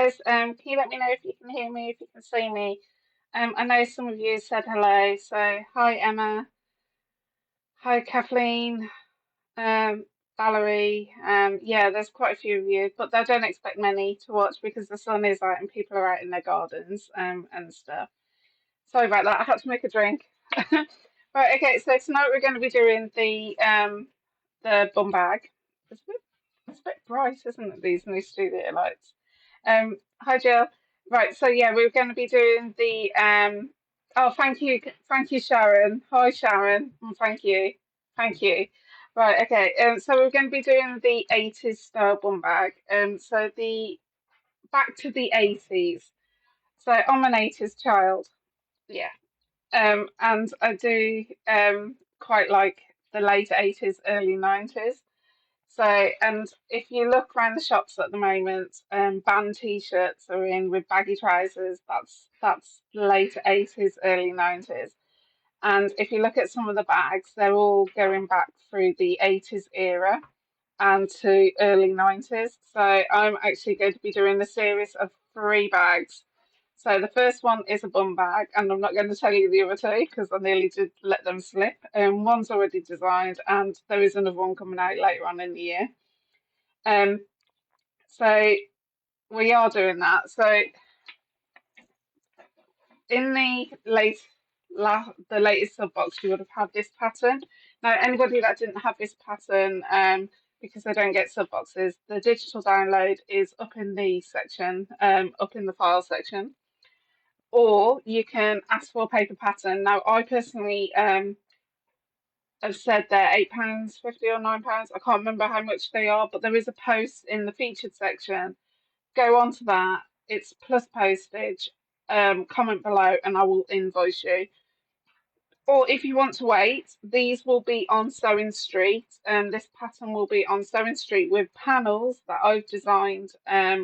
guys. Can you let me know if you can hear me, if you can see me? I know some of you said hello, so hi Emma, hi Kathleen, um, Valerie. Yeah, there's quite a few of you, but I don't expect many to watch because the sun is out and people are out in their gardens and stuff. Sorry about that. I had to make a drink. Right, okay. So tonight we're going to be doing the bum bag. It's a bit bright, isn't it? These new studio lights. Hi Jill. Right, so yeah, we're going to be doing the oh, thank you, Sharon. Hi, Sharon. Thank you. Right, okay. So we're going to be doing the 80s style bum bag. So the back to the 80s. So I'm an 80s child. Yeah. And I do quite like the late 80s, early 90s. So, and if you look around the shops at the moment, band t-shirts are in with baggy trousers. That's late 80s, early 90s. And if you look at some of the bags, they're all going back through the 80s era and to early 90s. So I'm actually going to be doing a series of three bags. So the first one is a bum bag, and I'm not going to tell you the other two because I nearly did let them slip. One's already designed, and there is another one coming out later on in the year. Um, so we are doing that. So in the latest sub box, you would have had this pattern. Now, anybody that didn't have this pattern, because they don't get sub boxes, the digital download is up in the section, up in the file section, or you can ask for a paper pattern. Now, I personally have said they're £8.50 or £9. I can't remember how much they are, but there is a post in the featured section. Go on to that. It's plus postage. Comment below, and I will invoice you. Or if you want to wait, these will be on Sewing Street. This pattern will be on Sewing Street with panels that I've designed,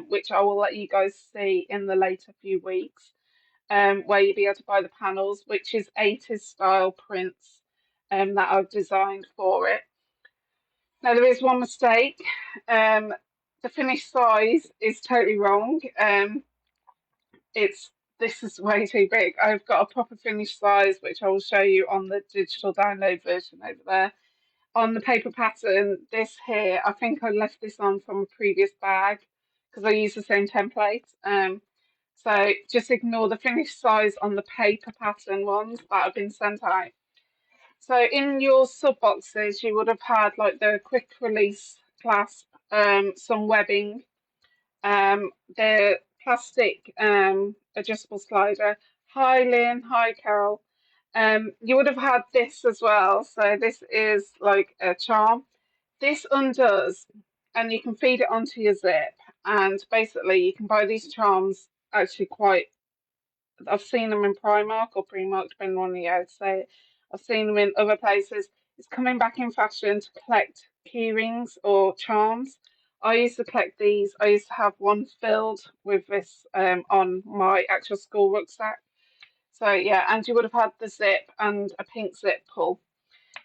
which I will let you guys see in the later few weeks, where you'll be able to buy the panels, which is 80s style prints that I've designed for it. Now, there is one mistake. The finished size is totally wrong. It's This is way too big. I've got a proper finished size, which I will show you on the digital download version over there. On the paper pattern, this here, I think I left this on from a previous bag because I use the same template. So just ignore the finished size on the paper pattern ones that have been sent out. So in your sub boxes, you would have had like the quick release clasp, some webbing, the plastic adjustable slider. Hi Lynn, hi Carol. You would have had this as well. So this is like a charm. This undoes, and you can feed it onto your zip. And basically, you can buy these charms actually quite. I've seen them in Primark or Primark, depending on the how to say it. I've seen them in other places. It's coming back in fashion to collect key rings or charms. I used to collect these. I used to have one filled with this on my actual school rucksack. So yeah, and you would have had the zip and a pink zip pull.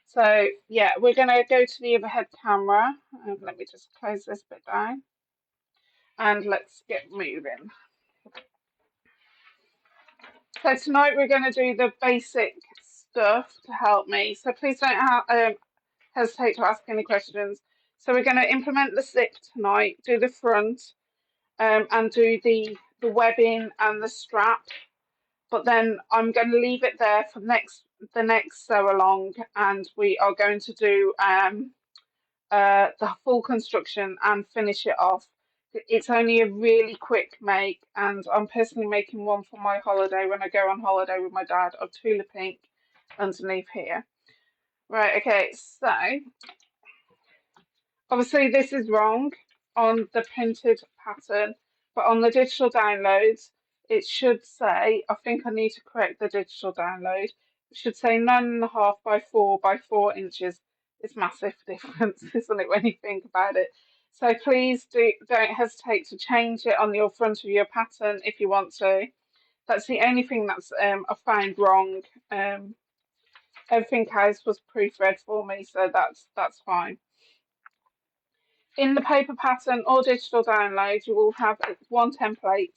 So yeah, we're going to go to the overhead camera. Let me just close this bit down and let's get moving. So tonight we're going to do the basic stuff to help me. So please don't hesitate to ask any questions. So we're going to implement the zip tonight, do the front, and do the webbing and the strap. But then I'm going to leave it there for the next sew along, and we are going to do the full construction and finish it off. It's only a really quick make, and I'm personally making one for my holiday when I go on holiday with my dad of Tula Pink underneath here. Right, okay, so obviously this is wrong on the printed pattern, but on the digital downloads, it should say, I think I need to correct the digital download. It should say 9.5 by 4 by 4 inches. It's massive difference, isn't it, when you think about it? So please don't hesitate to change it on your front of your pattern if you want to. That's the only thing that's I found wrong. Everything else was proofread for me, so that's fine. In the paper pattern or digital download, you will have one template,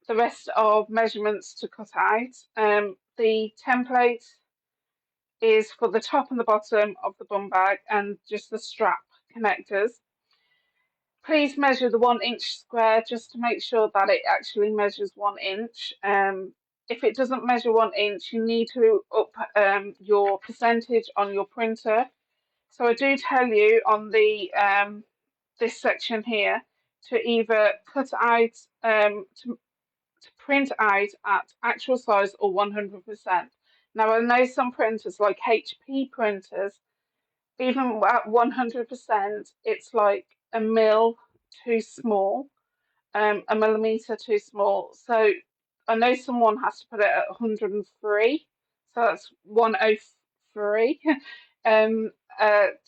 the rest of measurements to cut out. The template is for the top and the bottom of the bum bag and just the strap connectors. Please measure the 1 inch square just to make sure that it actually measures 1 inch. If it doesn't measure 1 inch, you need to up your percentage on your printer. So I do tell you on the this section here to either cut out to print out at actual size or 100%. Now I know some printers like HP printers, even at 100%, it's like a mil too small, a millimeter too small. So I know someone has to put it at 103, so that's 103,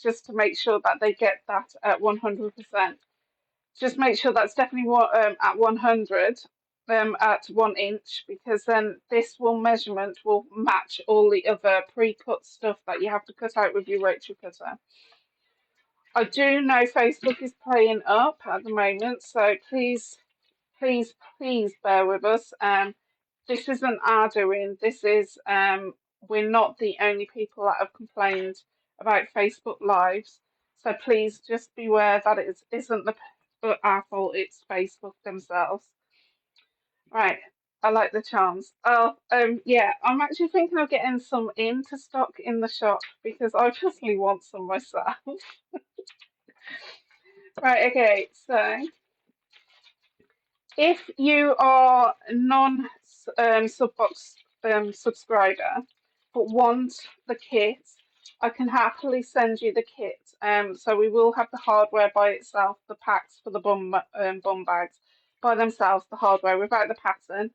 just to make sure that they get that at 100%. Just make sure that's definitely at 100 at 1 inch, because then this will measurement will match all the other pre-cut stuff that you have to cut out with your Rotary cutter. I do know Facebook is playing up at the moment, so please, please, please bear with us. This isn't our doing. This is we're not the only people that have complained about Facebook Lives. So please just beware that it isn't our fault. It's Facebook themselves. Right. I like the charms. Oh, yeah. I'm actually thinking of getting some into stock in the shop because I personally want some myself. Right. Okay. So, if you are a non Subbox subscriber but want the kit, I can happily send you the kit. So we will have the hardware by itself, the packs for the bum bags by themselves, the hardware without the pattern.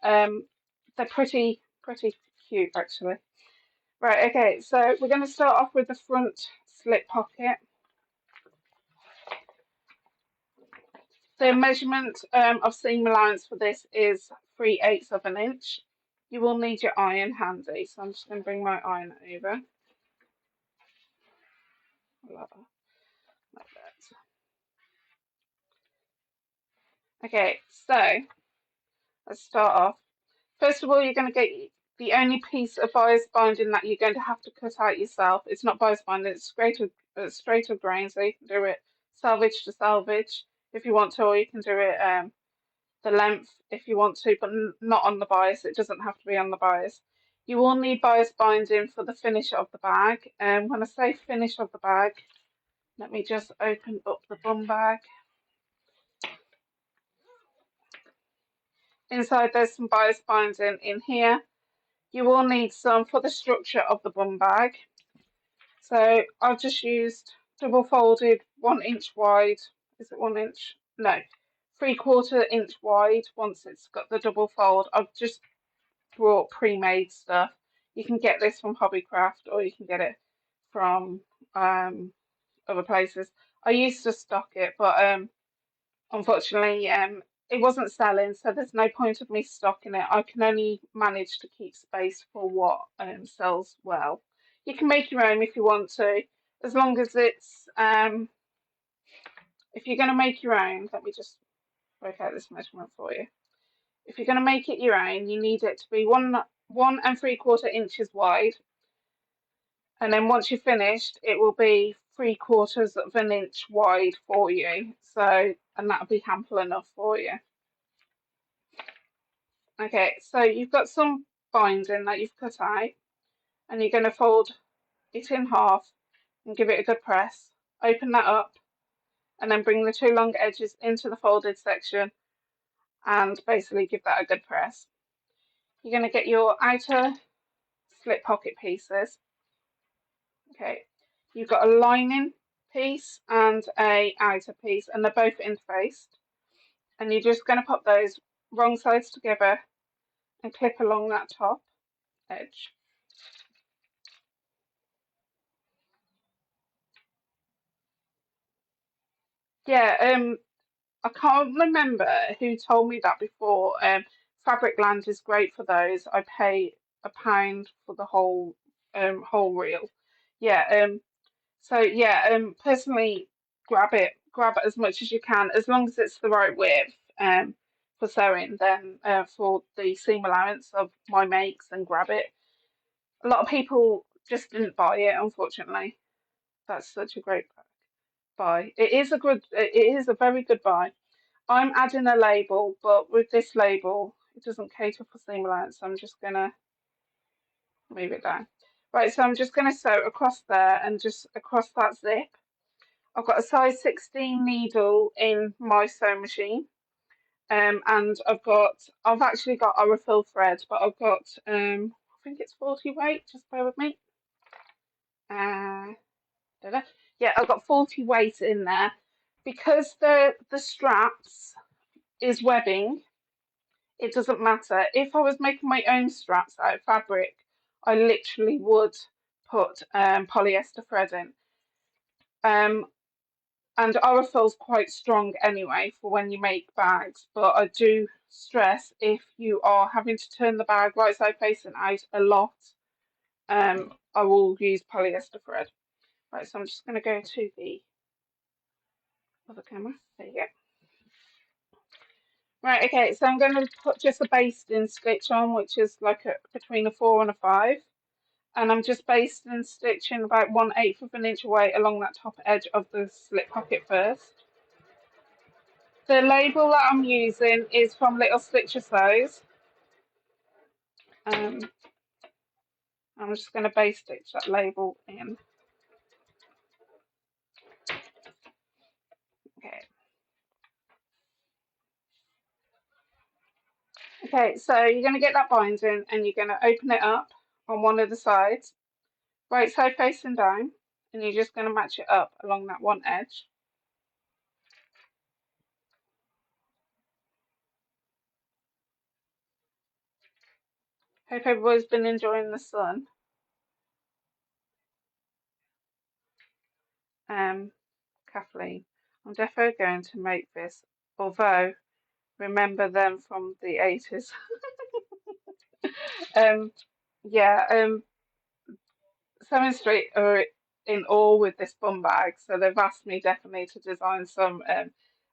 They're pretty cute actually. Right, okay, so we're going to start off with the front slip pocket. The measurement of seam allowance for this is 3/8 of an inch. You will need your iron handy, so I'm just going to bring my iron over. Like that. Okay, so let's start off. First of all, you're going to get the only piece of bias binding that you're going to have to cut out yourself. It's not bias binding, it's straight of grain, so you can do it salvage to salvage if you want to, or you can do it the length if you want to, but not on the bias. It doesn't have to be on the bias. You will need bias binding for the finish of the bag. And when I say finish of the bag, let me just open up the bum bag. Inside there's some bias binding in here. You will need some for the structure of the bum bag. So I've just used double folded 1 inch wide. Is it 1 inch? No, 3/4 inch wide. Once it's got the double fold, I've just brought pre-made stuff. You can get this from Hobbycraft or you can get it from other places. I used to stock it, but unfortunately it wasn't selling, so there's no point of me stocking it. I can only manage to keep space for what sells well. You can make your own if you want to, as long as it's if you're going to make your own. Let me just work out this measurement for you. If you're going to make it your own, you need it to be 1 3/4 inches wide, and then once you're finished, it will be 3/4 of an inch wide for you. So, and that'll be ample enough for you. Okay, so you've got some binding that you've cut out, and you're going to fold it in half and give it a good press. Open that up, and then bring the two long edges into the folded section and basically give that a good press. You're going to get your outer slip pocket pieces. Okay, you've got a lining piece and a outer piece, and they're both interfaced. And you're just going to pop those wrong sides together and clip along that top edge. Yeah, I can't remember who told me that before. Fabricland is great for those. I pay £1 for the whole reel. Yeah. So yeah. Personally, grab it as much as you can, as long as it's the right width for sewing. Then for the seam allowance of my makes, and grab it. A lot of people just didn't buy it, unfortunately. That's such a great buy. It is a very good buy. I'm adding a label, but with this label, it doesn't cater for seam allowance, so I'm just gonna move it down. Right, so I'm just gonna sew across there and just across that zip. I've got a size 16 needle in my sewing machine. And I've actually got a refill thread, but I've got I think it's 40 weight, just bear with me. Uh, yeah, I've got 40 weight in there. Because the straps is webbing, it doesn't matter. If I was making my own straps out of fabric, I literally would put polyester thread in. And Aurifil's quite strong anyway for when you make bags, but I do stress if you are having to turn the bag right side facing out a lot, I will use polyester thread. Right, so I'm just going to go to the other camera. There you go. Right, okay, so I'm going to put just a basting stitch on, which is like between a 4 and a 5. And I'm just basting stitching about 1/8 of an inch away along that top edge of the slip pocket first. The label that I'm using is from Little Stitcher Sews. I'm just going to base stitch that label in. Okay. Okay, so you're going to get that binding and you're going to open it up on one of the sides, right side facing down, and you're just going to match it up along that one edge. Hope everybody's been enjoying the sun. Kathleen, I'm definitely going to make this, although remember them from the 80s. Yeah, Sewing Street are in awe with this bum bag, so they've asked me definitely to design some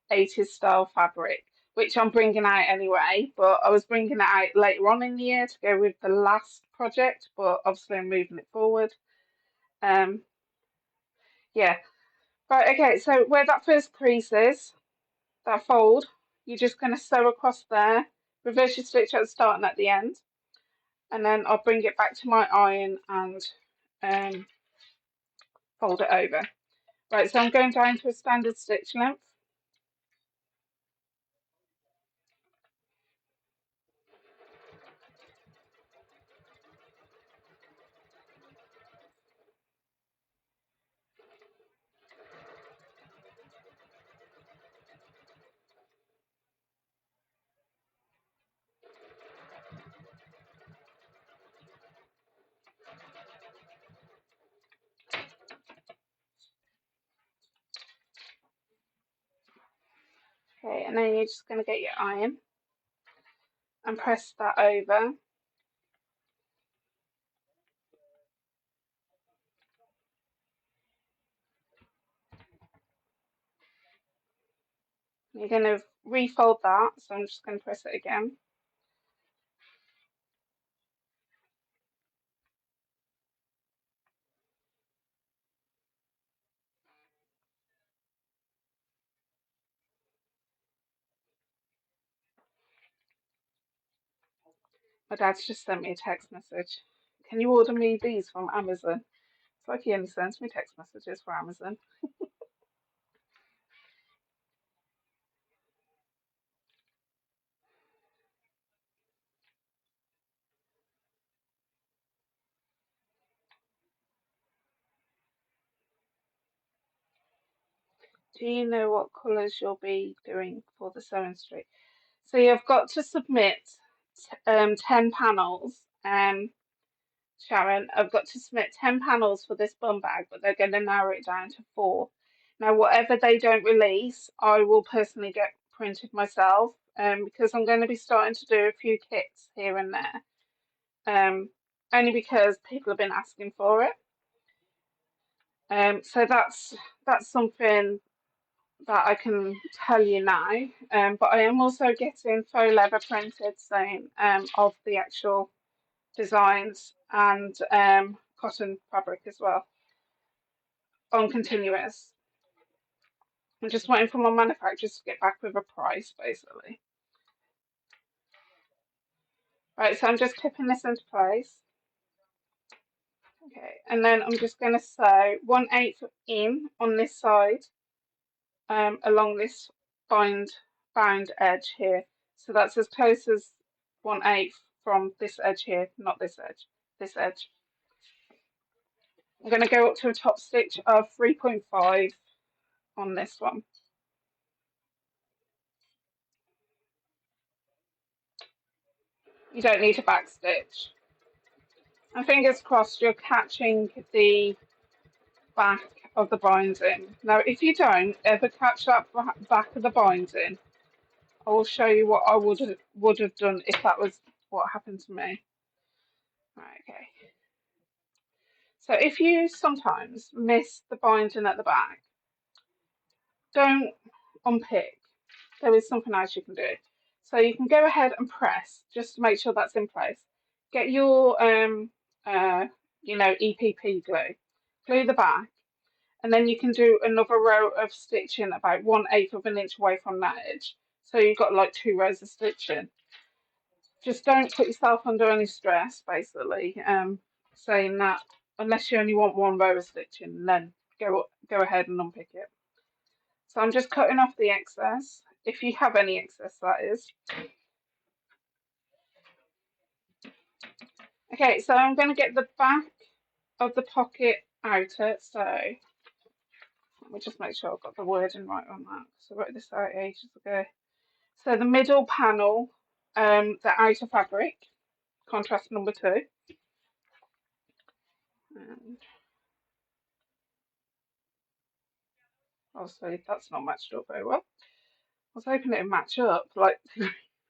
80s style fabric, which I'm bringing out anyway, but I was bringing it out later on in the year to go with the last project, but obviously I'm moving it forward. Um, yeah, right, okay, so where that first crease is, that fold, you're just going to sew across there, reverse your stitch at the start and at the end, and then I'll bring it back to my iron and fold it over. Right, so I'm going down to a standard stitch length. Okay, and then you're just going to get your iron and press that over. You're going to refold that, so I'm just going to press it again. My dad's just sent me a text message. Can you order me these from Amazon? It's like he only sends me text messages for Amazon. Do you know what colours you'll be doing for the Sewing Street? So you've got to submit 10 panels. Sharon, I've got to submit 10 panels for this bum bag, but they're going to narrow it down to 4. Now, whatever they don't release, I will personally get printed myself, because I'm going to be starting to do a few kits here and there, only because people have been asking for it. So that's something that I can tell you now. But I am also getting faux leather printed saying of the actual designs and cotton fabric as well on continuous. I'm just waiting for my manufacturers to get back with a price, basically. Right, so I'm just clipping this into place. Okay, and then I'm just going to sew 1/8 in on this side, along this bound edge here. So that's as close as 1/8 from this edge here, not this edge, this edge. I'm going to go up to a top stitch of 3.5 on this one. You don't need to back stitch. And fingers crossed you're catching the back of the binding. Now, if you don't ever catch that back of the binding, I will show you what I would have done if that was what happened to me. Right, okay. So if you sometimes miss the binding at the back, don't unpick. There is something else you can do. So you can go ahead and press just to make sure that's in place. Get your EPP glue, glue the back, and then you can do another row of stitching about 1/8 of an inch away from that edge. So you've got like 2 rows of stitching. Just don't put yourself under any stress, basically. Saying that unless you only want 1 row of stitching, then go ahead and unpick it. So I'm just cutting off the excess, if you have any excess, that is. Okay, so I'm going to get the back of the pocket outer. So let me just make sure I've got the wording right on that, because I wrote this out ages ago. So the middle panel, the outer fabric, contrast number 2. And obviously that's not matched up very well. I was hoping it would match up, like,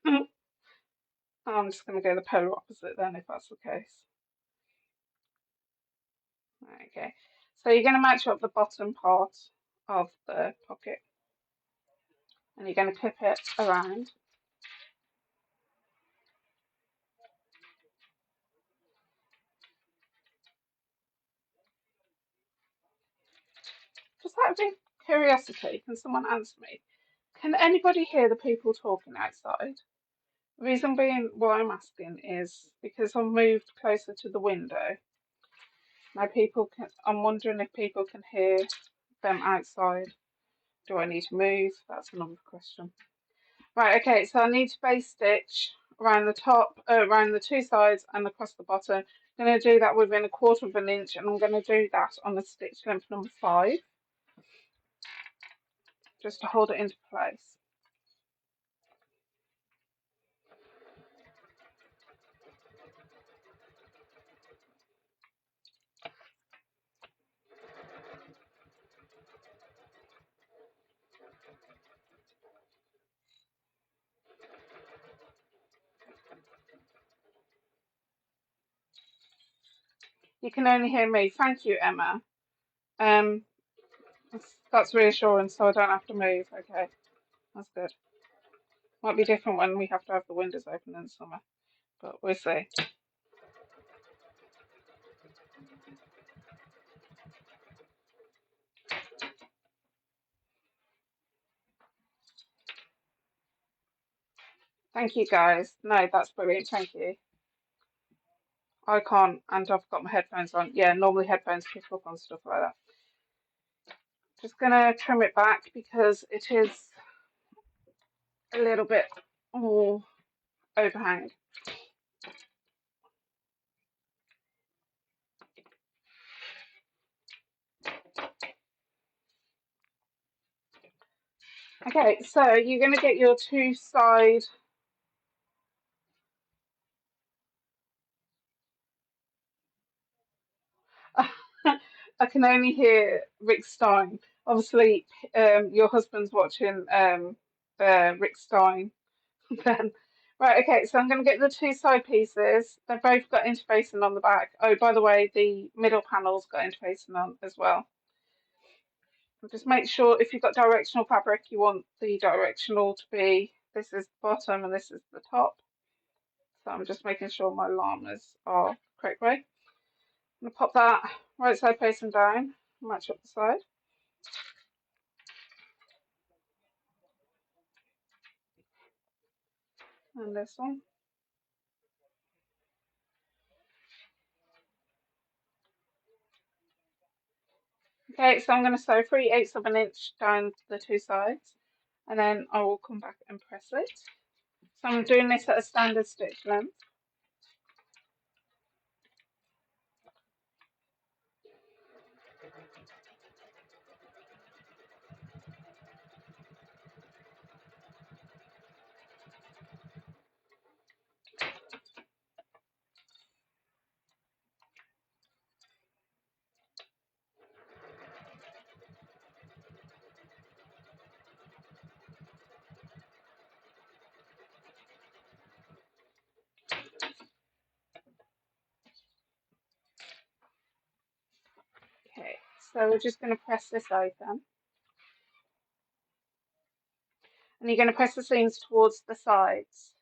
I'm just going to go the polar opposite then, if that's the case. Okay, so you're going to match up the bottom part of the pocket, and you're going to clip it around. Just out of curiosity, can someone answer me? Can anybody hear the people talking outside? The reason being why I'm asking is because I've moved closer to the window. Now I'm wondering if people can hear them outside. Do I need to move? That's another question. Right, okay, so I need to base stitch around the top, around the 2 sides and across the bottom. I'm going to do that within 1/4 of an inch, and I'm going to do that on the stitch length number 5, just to hold it into place. You can only hear me. Thank you, Emma. That's reassuring, so I don't have to move. Okay, that's good. Might be different when we have to have the windows open in the summer, but we'll see. Thank you, guys. No, that's brilliant. Thank you. I can't, and I've got my headphones on. Yeah, normally headphones pick up on stuff like that. Just gonna trim it back because it is a little bit more overhang. Okay, so you're gonna get your 2 side. I can only hear Rick Stein. Obviously, your husband's watching Rick Stein. Then, right, okay. So I'm going to get the 2 side pieces. They've both got interfacing on the back. Oh, by the way, the middle panel's got interfacing on as well. Just make sure if you've got directional fabric, you want the directional to be, this is the bottom and this is the top. So I'm just making sure my llamas are correct way. I'm going to pop that right side facing down, match up the side. And this one. Okay, so I'm going to sew 3/8 of an inch down the two sides, and then I will come back and press it. So I'm doing this at a standard stitch length. Okay, so we're just going to press this open. And you're going to press the seams towards the sides.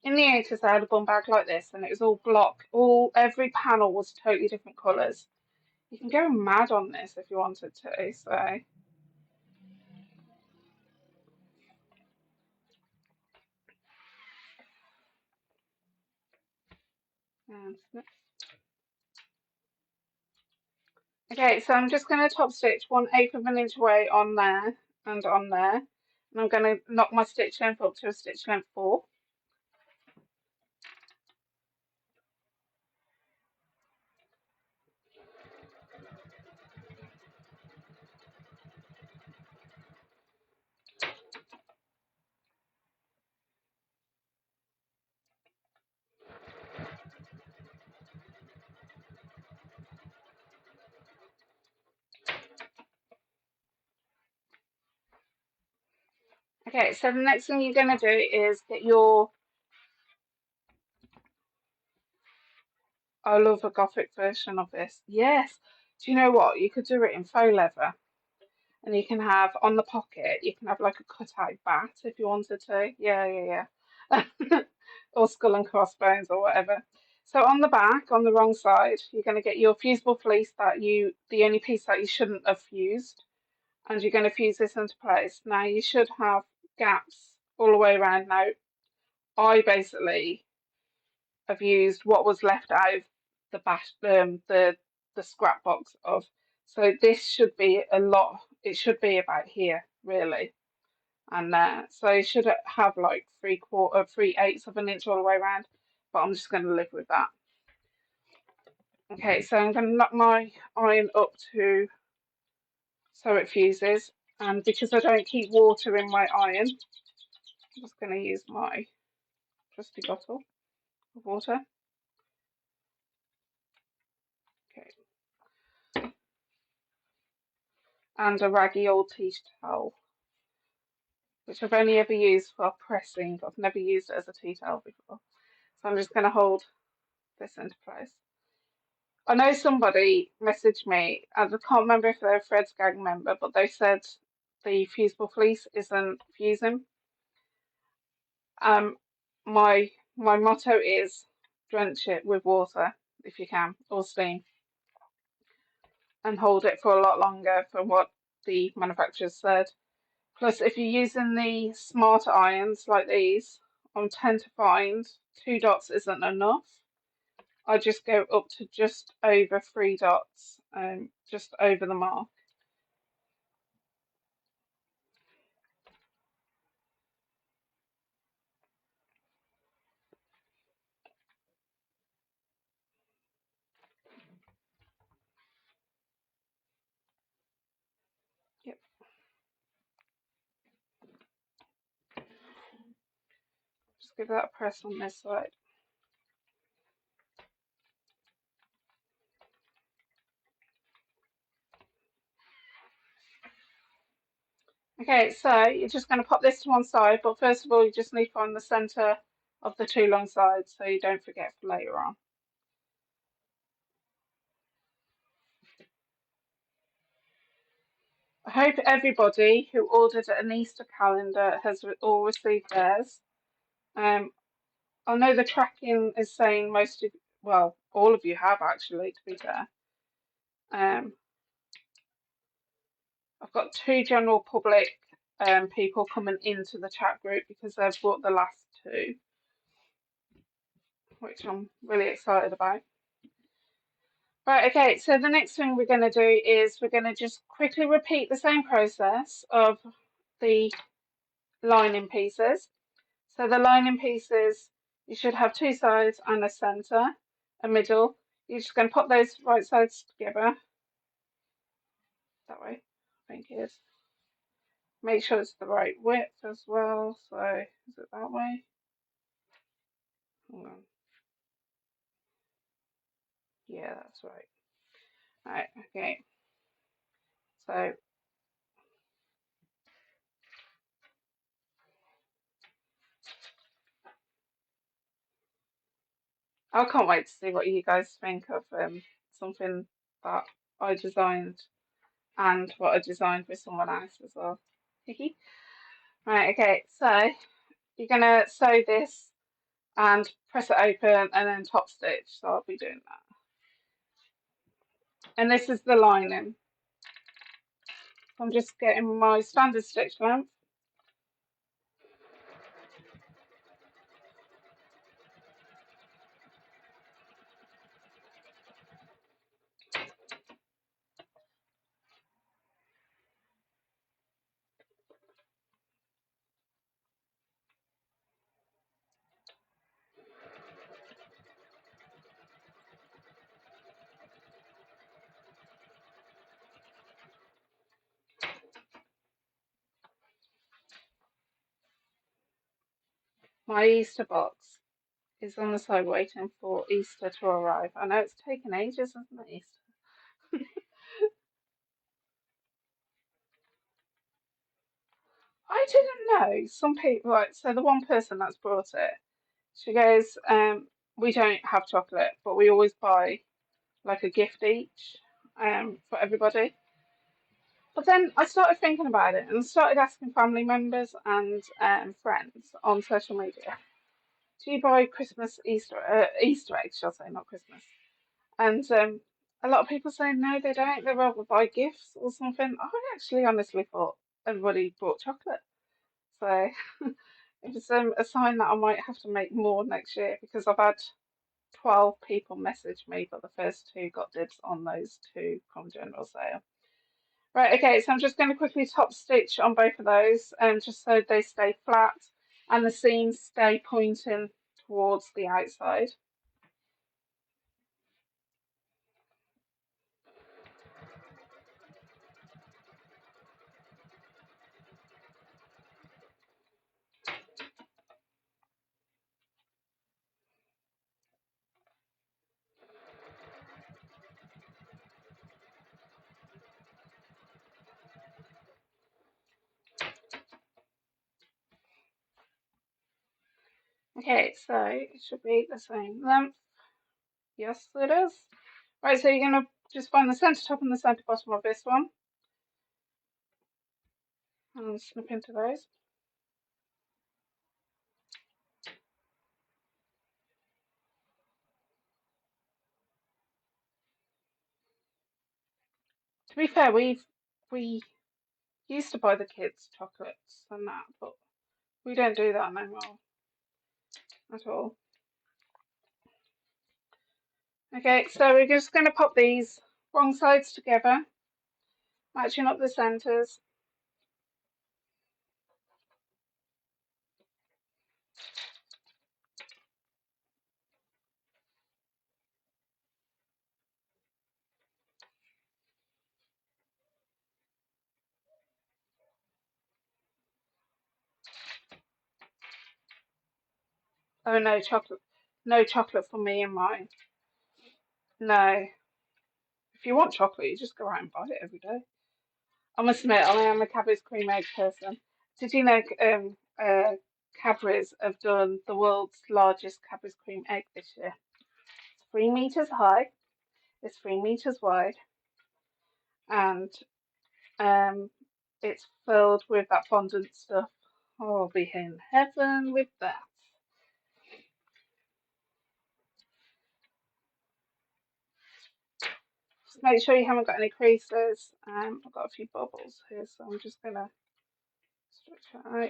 In the 80s, I had a bum bag like this, and it was all block. Every panel was totally different colours. You can go mad on this if you wanted to. So, okay, so I'm just going to top stitch 1/8 of an inch away on there and on there, and I'm going to knock my stitch length up to a stitch length 4. Okay, so the next thing you're going to do is get your, I love a gothic version of this. Yes. Do you know what? You could do it in faux leather. And you can have on the pocket, you can have like a cutout bat if you wanted to. Yeah. Or skull and crossbones or whatever. So on the back, on the wrong side, you're going to get your fusible fleece the only piece that you shouldn't have fused, and you're going to fuse this into place. Now you should have gaps all the way around. Now I basically have used what was left out of the scrap box of. So this should be a lot. It should be about here really, and so you should have like 3/8 of an inch all the way around. But I'm just going to live with that. Okay, so I'm going to knock my iron up to so it fuses, and because I don't keep water in my iron, I'm just going to use my trusty bottle of water. Okay, and a raggy old tea towel, which I've only ever used for pressing. I've never used it as a tea towel before. So I'm just going to hold this into place. I know somebody messaged me, and I can't remember if they're a Fred's Gang member, but they said the fusible fleece isn't fusing. Um, my motto is drench it with water if you can, or steam, and hold it for a lot longer from what the manufacturers said. Plus, if you're using the smarter irons like these, I tend to find 2 dots isn't enough. I just go up to just over 3 dots, just over the mark. Yep. Just give that a press on this side. Okay, so you're just going to pop this to one side, but first of all, you just need to find the center of the two long sides so you don't forget for later on. I hope everybody who ordered an Easter calendar has all received theirs. Um, I know the tracking is saying most of, well, all of you have actually, to be fair. I've got two general public people coming into the chat group because they've bought the last two, which I'm really excited about. Right, okay, so the next thing we're going to do is we're going to just quickly repeat the same process of the lining pieces. So the lining pieces, you should have two sides and a centre, a middle. You're just going to pop those right sides together. That way, I think it is. Make sure it's the right width as well. So is it that way? Hold on. Yeah, that's right. Right, okay. So I can't wait to see what you guys think of something that I designed and what I designed with someone else as well. Right, okay, so you're gonna sew this and press it open and then top stitch. So I'll be doing that. And this is the lining. So I'm just getting my standard stitch length. My Easter box is on the side waiting for Easter to arrive. I know it's taken ages, hasn't it, Easter? I didn't know. Some people, like, so the one person that's brought it, she goes, we don't have chocolate, but we always buy like a gift each, for everybody. But then I started thinking about it and started asking family members and friends on social media, do you buy Christmas Easter eggs, shall I say, not Christmas? And a lot of people say no, they don't. They rather buy gifts or something. I actually honestly thought everybody bought chocolate. So it's a sign that I might have to make more next year because I've had 12 people message me, but the first two got dibs on those two from general sale. Right, okay, so I'm just going to quickly top stitch on both of those, just so they stay flat and the seams stay pointing towards the outside. Okay, so it should be the same length. Yes, it is. Right, so you're going to just find the centre top and the centre bottom of this one and snip into those. To be fair, we used to buy the kids chocolates and that, but we don't do that no more at all. Okay, so we're just going to pop these wrong sides together, matching up the centres. Oh no, chocolate, no chocolate for me and mine. No, if you want chocolate, you just go out and buy it every day. I must admit, I am a Cadbury's cream egg person. Did you know Cadbury's have done the world's largest Cadbury's cream egg this year? It's 3 meters high, it's 3 meters wide, and um, it's filled with that fondant stuff. Oh, I'll be in heaven with that. Just make sure you haven't got any creases. I've got a few bubbles here, so I'm just gonna stretch it out.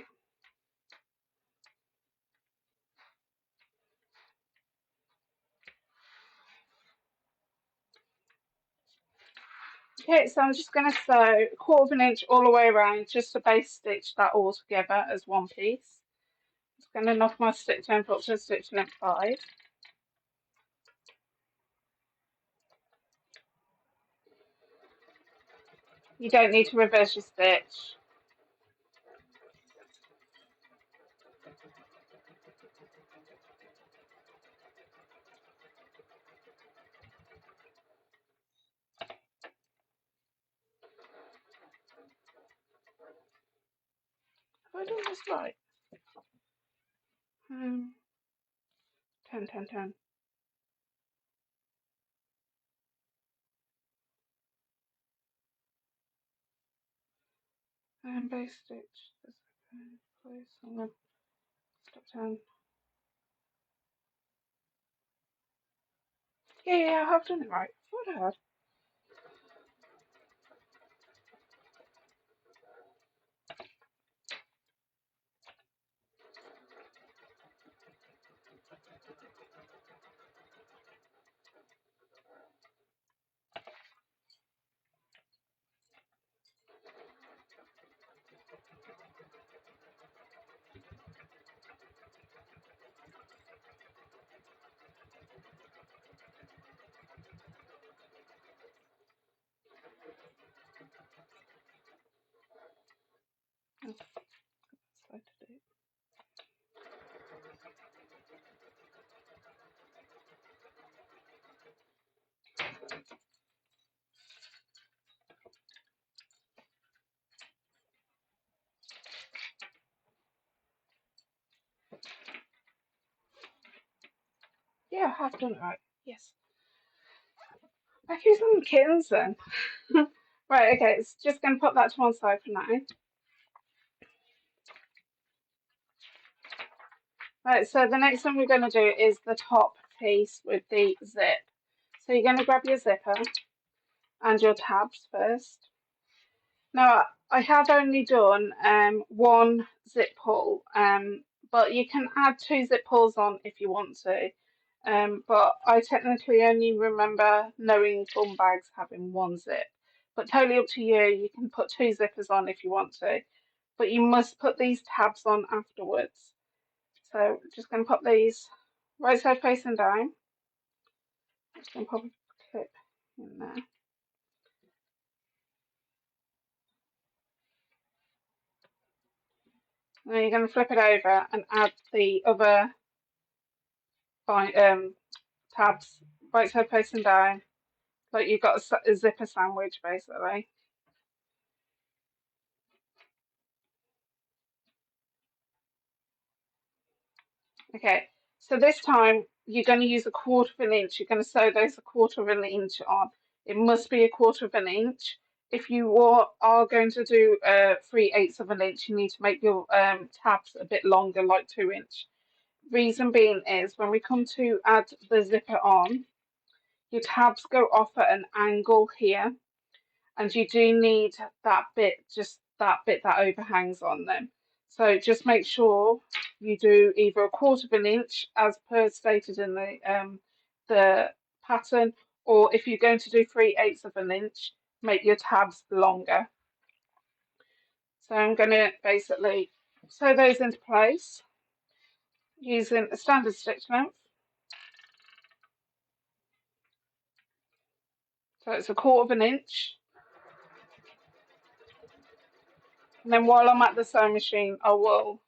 Okay, so I'm just going to sew 1/4 inch all the way around just to base stitch that all together as one piece. Just going to knock my stitch length up to stitch length 5. You don't need to reverse your stitch. Have I done this right? 10, 10, 10. And base stitch this place. I'm going to stop 10. Yeah, I have done it right. I thought I had. Oh, that's to do. Yeah, I have done it right. Yes. I keep some kittens then. Right, okay, it's just going to put that to one side for now. Right, so the next one we're going to do is the top piece with the zip. So you're going to grab your zipper and your tabs first. Now, I have only done one zip pull, but you can add 2 zip pulls on if you want to. But I technically only remember knowing bum bags having 1 zip. But totally up to you. You can put 2 zippers on if you want to. But you must put these tabs on afterwards. So just going to pop these right side facing down. Just going to pop a clip in there. Then you're going to flip it over and add the other tabs right side facing down, like you've got a zipper sandwich basically. Okay, so this time you're going to use 1/4 of an inch. You're going to sew those 1/4 of an inch on. It must be 1/4 of an inch. If you are going to do 3/8 of an inch, you need to make your tabs a bit longer, like 2 inch. Reason being is when we come to add the zipper on, your tabs go off at an angle here, and you do need that bit, just that bit that overhangs on them. So just make sure you do either 1/4 of an inch as per stated in the pattern, or if you're going to do 3/8 of an inch, make your tabs longer. So I'm going to basically sew those into place using a standard stitch length. So it's 1/4 of an inch. And then while I'm at the sewing machine, I will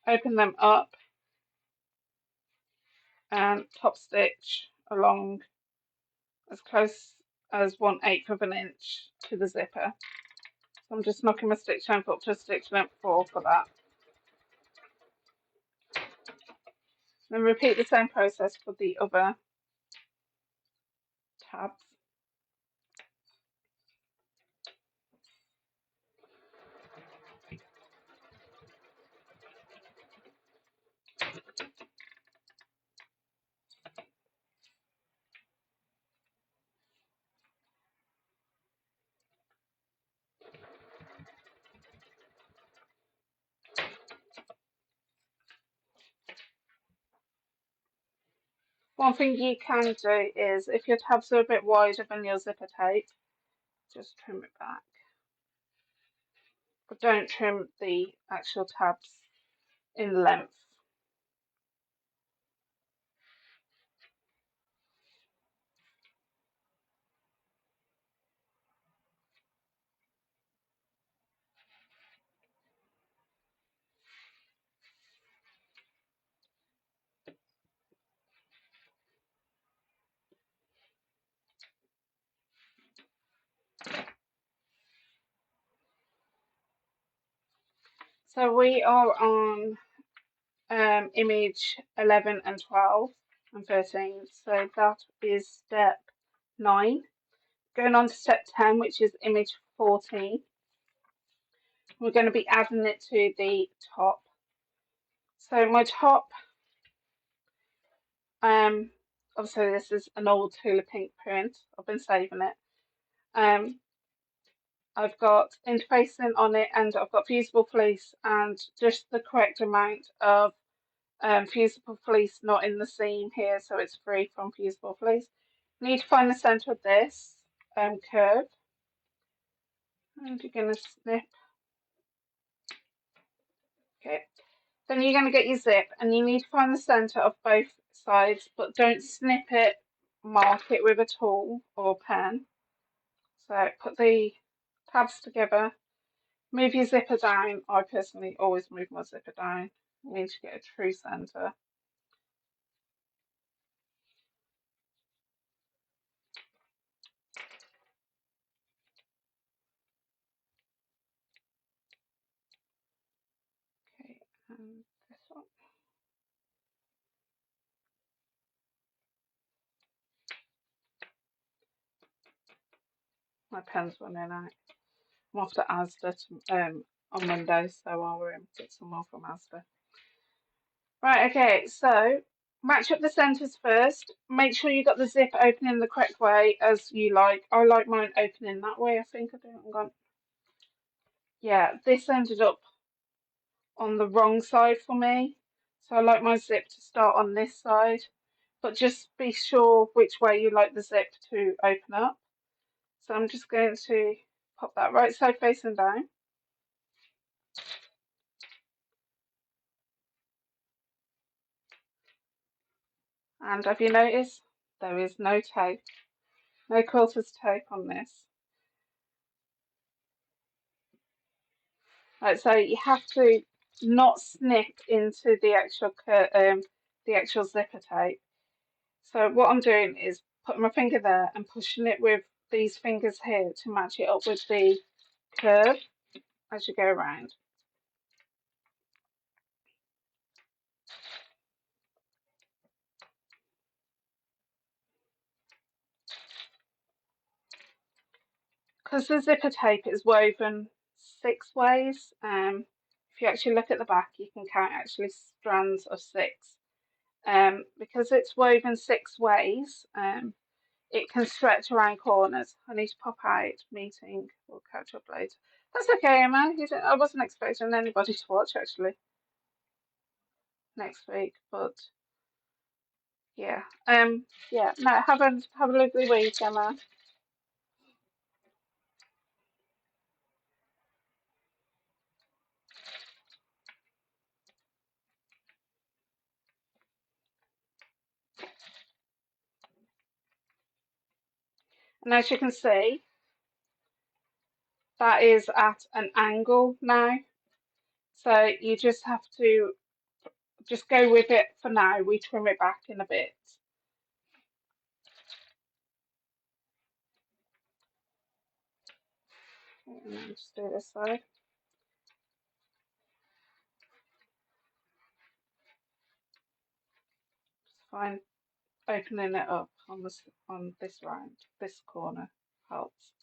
open them up and top stitch along as close as 1/8 of an inch to the zipper. So I'm just knocking my stitch length up to stitch length 4 for that. Then repeat the same process for the other tabs. One thing you can do is, if your tabs are a bit wider than your zipper tape, just trim it back. But don't trim the actual tabs in length. So we are on image 11 and 12 and 13. So that is step 9. Going on to step 10, which is image 14. We're going to be adding it to the top. So my top, obviously this is an old Tula Pink print. I've been saving it. I've got interfacing on it, and I've got fusible fleece and just the correct amount of fusible fleece not in the seam here, so it's free from fusible fleece. You need to find the center of this curve, and you're going to snip. Okay, then you're going to get your zip, and you need to find the center of both sides, but don't snip it, mark it with a tool or pen. So put the tabs together, move your zipper down. I personally always move my zipper down. You need to get a true center. Okay, and this one. My pen's running out. I'm off to Asda on Monday, so I'll get some more from Asda. Right, okay, so match up the centres first. Make sure you got the zip opening the correct way as you like. I like mine opening that way, I think. I don't gone. Yeah, this ended up on the wrong side for me. So I like my zip to start on this side. But just be sure which way you like the zip to open up. So I'm just going to pop that right side facing down. And have you noticed there is no tape, no quilter's tape on this? Right, so you have to not snip into the actual zipper tape. So what I'm doing is putting my finger there and pushing it with these fingers here to match it up with the curve as you go around. Because the zipper tape is woven 6 ways, if you actually look at the back, you can count actually strands of 6. Because it's woven 6 ways, it can stretch around corners. I need to pop out, meeting, we'll catch up later. That's okay, Emma. I wasn't expecting anybody to watch actually next week, but yeah. Yeah, no, have a lovely week, Emma. And as you can see, that is at an angle now. So you just have to just go with it for now. We trim it back in a bit. And then just do this side. Just find opening it up on this round, this corner helps.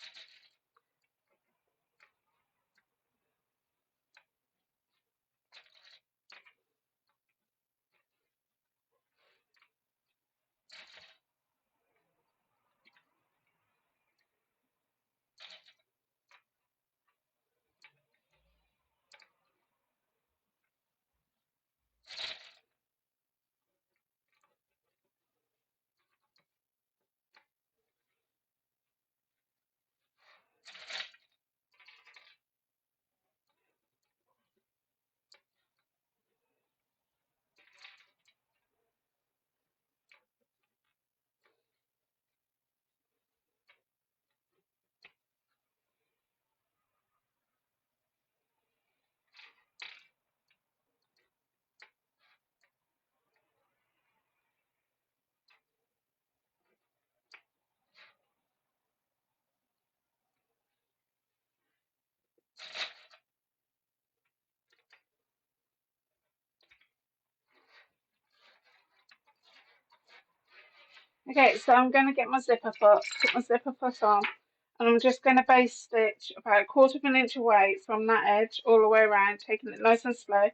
Okay, so I'm going to get my zipper foot, put my zipper foot on, and I'm just going to base stitch about 1/4 of an inch away from that edge all the way around, taking it nice and slow.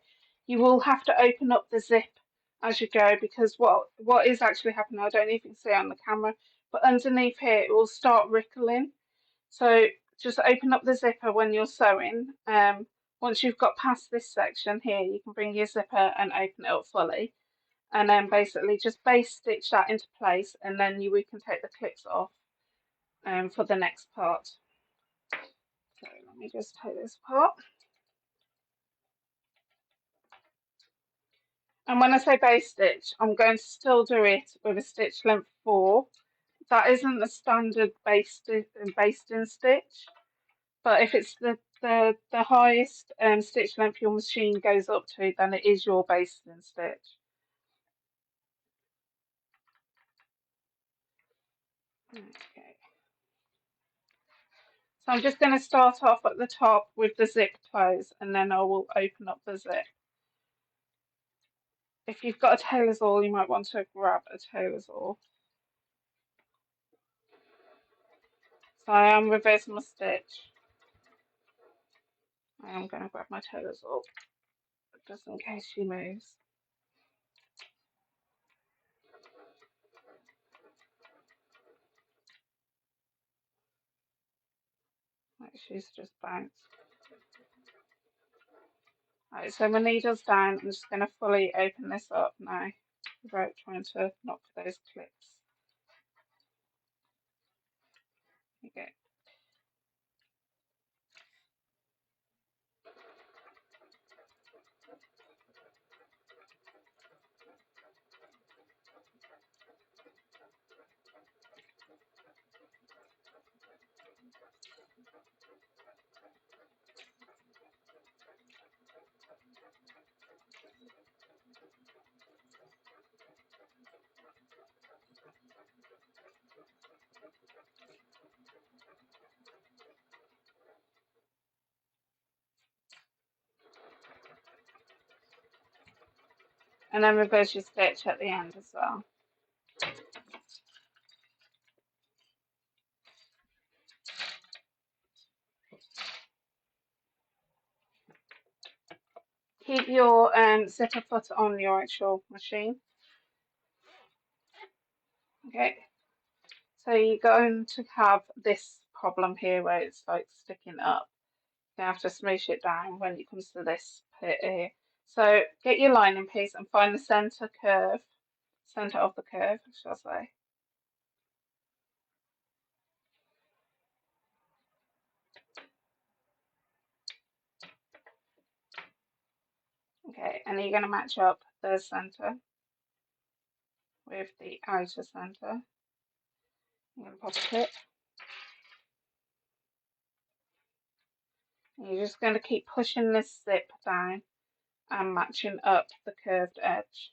You will have to open up the zip as you go, because what is actually happening, I don't know if you can see it on the camera, but underneath here it will start rippling. So just open up the zipper when you're sewing. Once you've got past this section here, you can bring your zipper and open it up fully. And then basically just base stitch that into place, and then we can take the clips off for the next part. So let me just take this part. And when I say base stitch, I'm going to still do it with a stitch length 4. That isn't the standard basting stitch, but if it's the highest stitch length your machine goes up to, then it is your basting stitch. Okay. So I'm just going to start off at the top with the zip close, and then I will open up the zip. If you've got a tailor's awl, you might want to grab a tailor's awl. So I am reversing my stitch. I am going to grab my tailor's awl, just in case she moves. Like she's just bounced. Right, so my needle's down. I'm just going to fully open this up now without trying to knock those clips. There you go. And then reverse your stitch at the end as well. Keep your zipper foot on your actual machine. Okay, so you're going to have this problem here where it's like sticking up. You have to smoosh it down when it comes to this bit here. So get your lining piece and find the centre of the curve, shall I say. Okay, and you're going to match up the centre with the outer centre. You're going to pop a clip. And you're just going to keep pushing this zip down and matching up the curved edge.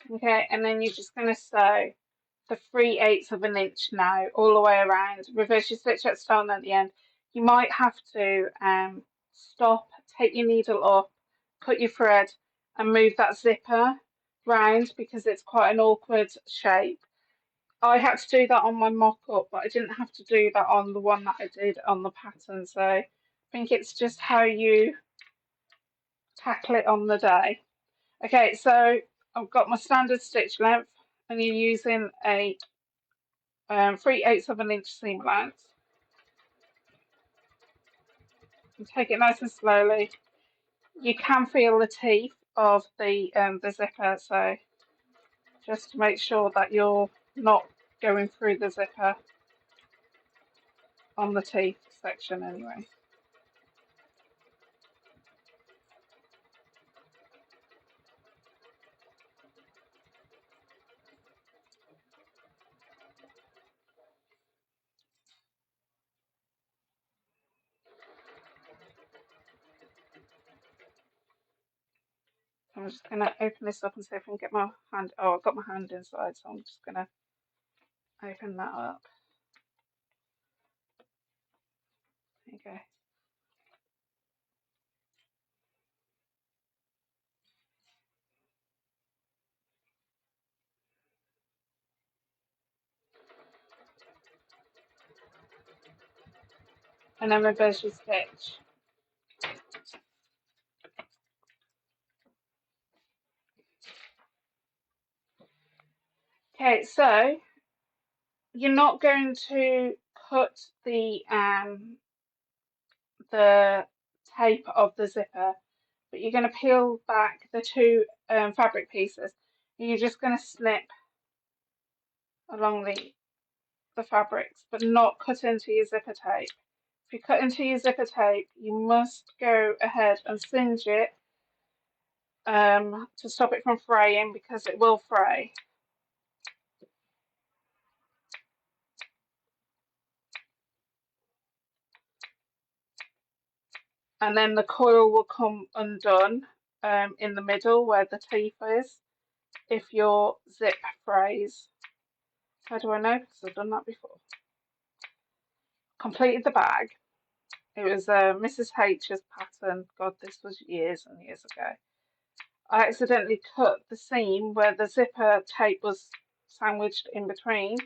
Okay, and then you're just going to sew the 3/8 of an inch now all the way around. Reverse your stitch at the start and at the end. You might have to stop, take your needle up, cut your thread, and move that zipper round because it's quite an awkward shape. I had to do that on my mock-up, but I didn't have to do that on the one that I did on the pattern. So I think it's just how you tackle it on the day. Okay, so I've got my standard stitch length, and you're using a 3/8 of an inch seam allowance. And take it nice and slowly. You can feel the teeth of the zipper, so just to make sure that you're not going through the zipper on the teeth section anyway. I'm just going to open this up and see if I can get my hand. Oh, I've got my hand inside, so I'm just going to open that up. There you go. And then reverse your stitch. Okay, so you're not going to cut the tape of the zipper, but you're going to peel back the two fabric pieces. And you're just going to snip along the fabrics, but not cut into your zipper tape. If you cut into your zipper tape, you must go ahead and singe it to stop it from fraying, because it will fray. And then the coil will come undone in the middle where the teeth is if your zip frays. How do I know? Because I've done that before. Completed the bag. It was Mrs. H's pattern. God, this was years and years ago. I accidentally cut the seam where the zipper tape was sandwiched in between,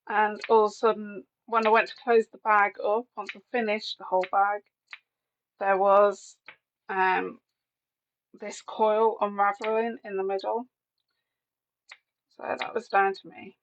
and all of a sudden, when I went to close the bag up, once I finished the whole bag, there was this coil unraveling in the middle. So that was down to me.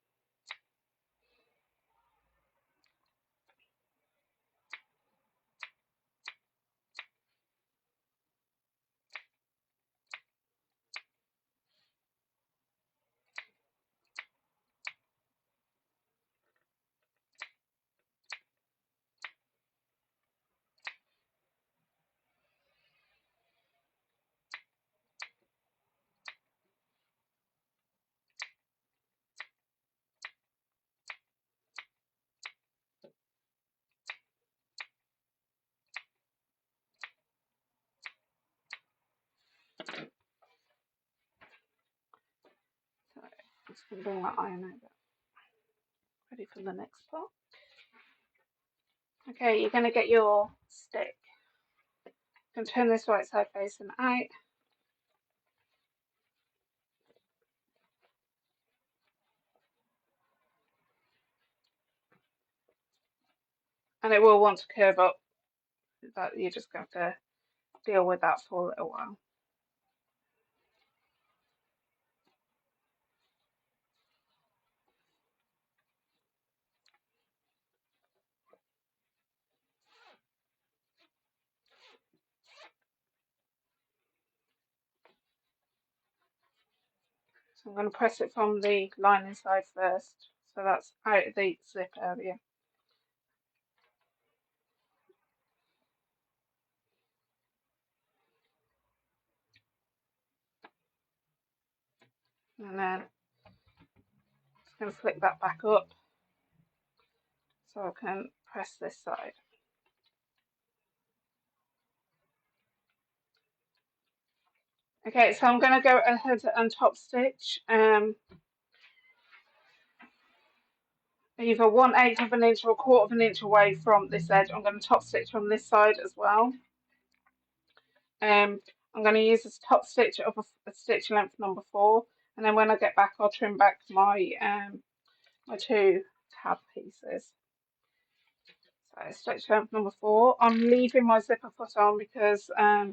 So I'm just going to bring my iron over. Ready for the next part. Okay, you're going to get your stick. You can turn this right side facing out. And it will want to curve up. That you're just going to have to deal with that for a little while. So I'm going to press it from the lining side first. So that's out of the zip area. And then just going to flick that back up so I can press this side. Okay, so I'm going to go ahead and top stitch either 1/8 of an inch or 1/4 of an inch away from this edge. I'm going to top stitch on this side as well. I'm going to use this top stitch of a stitch length number 4, and then when I get back, I'll trim back my my 2 tab pieces. So stitch length number 4. I'm leaving my zipper foot on because I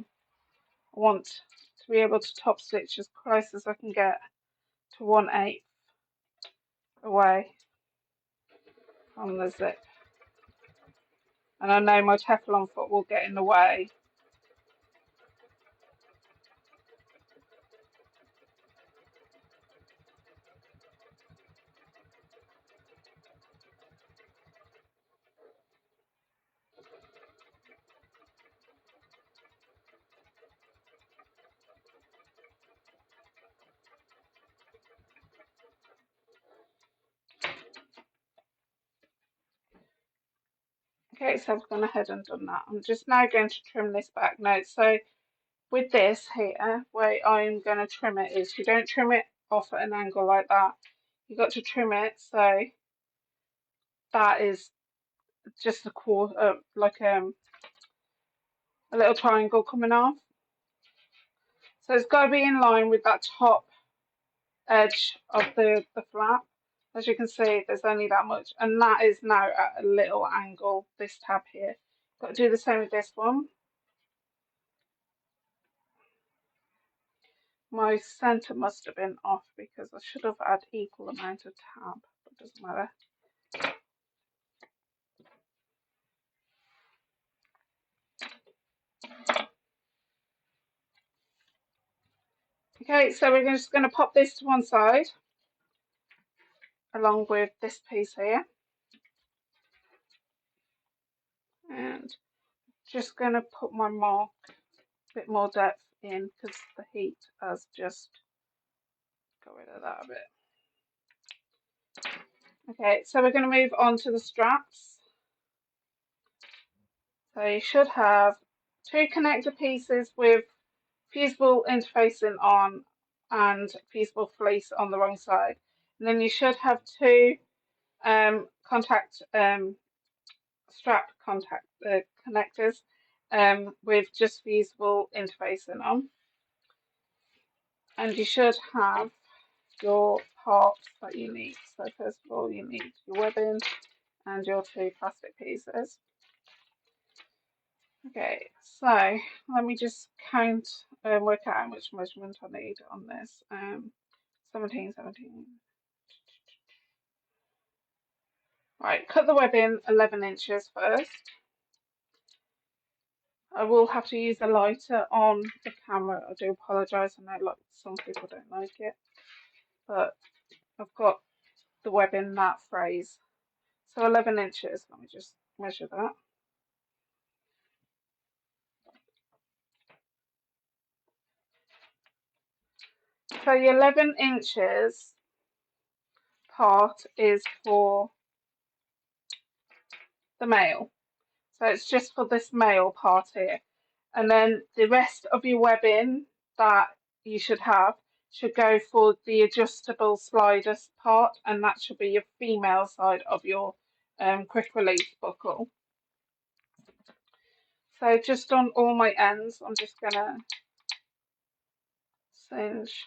want to be able to top stitch as close as I can get to 1/8 away from the zip. And I know my Teflon foot will get in the way. Okay, so I've gone ahead and done that. I'm just now going to trim this back. Now, so with this here, where I'm going to trim it is you don't trim it off at an angle like that. You've got to trim it so that is just a quarter, like a little triangle coming off. So it's got to be in line with that top edge of the flap. As you can see, there's only that much, and that is now at a little angle, this tab here. Got to do the same with this one. My centre must have been off because I should have had equal amount of tab, but it doesn't matter. Okay, so we're just going to pop this to one side along with this piece here, and just going to put my mark a bit more depth in because the heat has just got rid of that a bit. Okay, so we're going to move on to the straps. So you should have 2 connector pieces with fusible interfacing on and fusible fleece on the wrong side. And then you should have 2 strap contact connectors with just fusible interfacing on. And you should have your parts that you need. So first of all, you need your webbing and your 2 plastic pieces. Okay, so let me just count and work out how much measurement I need on this. 17. Right, cut the webbing 11 inches first. I will have to use a lighter on the camera. I do apologise. I know some people don't like it, but I've got the webbing that phrase. So 11 inches. Let me just measure that. So the 11 inches part is for the male. So it's just for this male part here. And then the rest of your webbing that you should have should go for the adjustable slider part, and that should be your female side of your quick release buckle. So just on all my ends, I'm just gonna singe.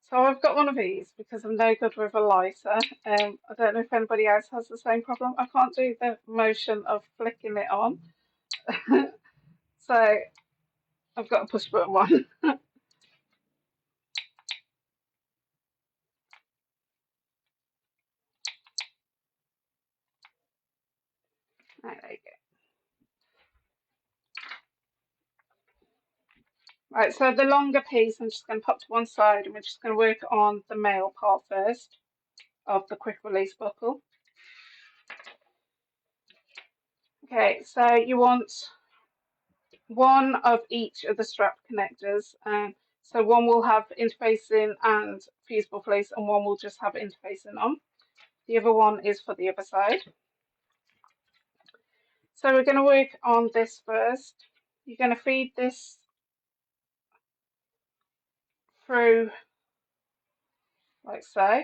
So I've got one of these because I'm no good with a lighter. I don't know if anybody else has the same problem. I can't do the motion of flicking it on. So I've got a push button one. Right, there you go. Right, so the longer piece I'm just going to pop to one side, and we're just going to work on the male part first of the quick release buckle. Okay, so you want one of each of the strap connectors. So one will have interfacing and fusible fleece, and one will just have interfacing on. The other one is for the other side. So we're going to work on this first. You're going to feed this through like so.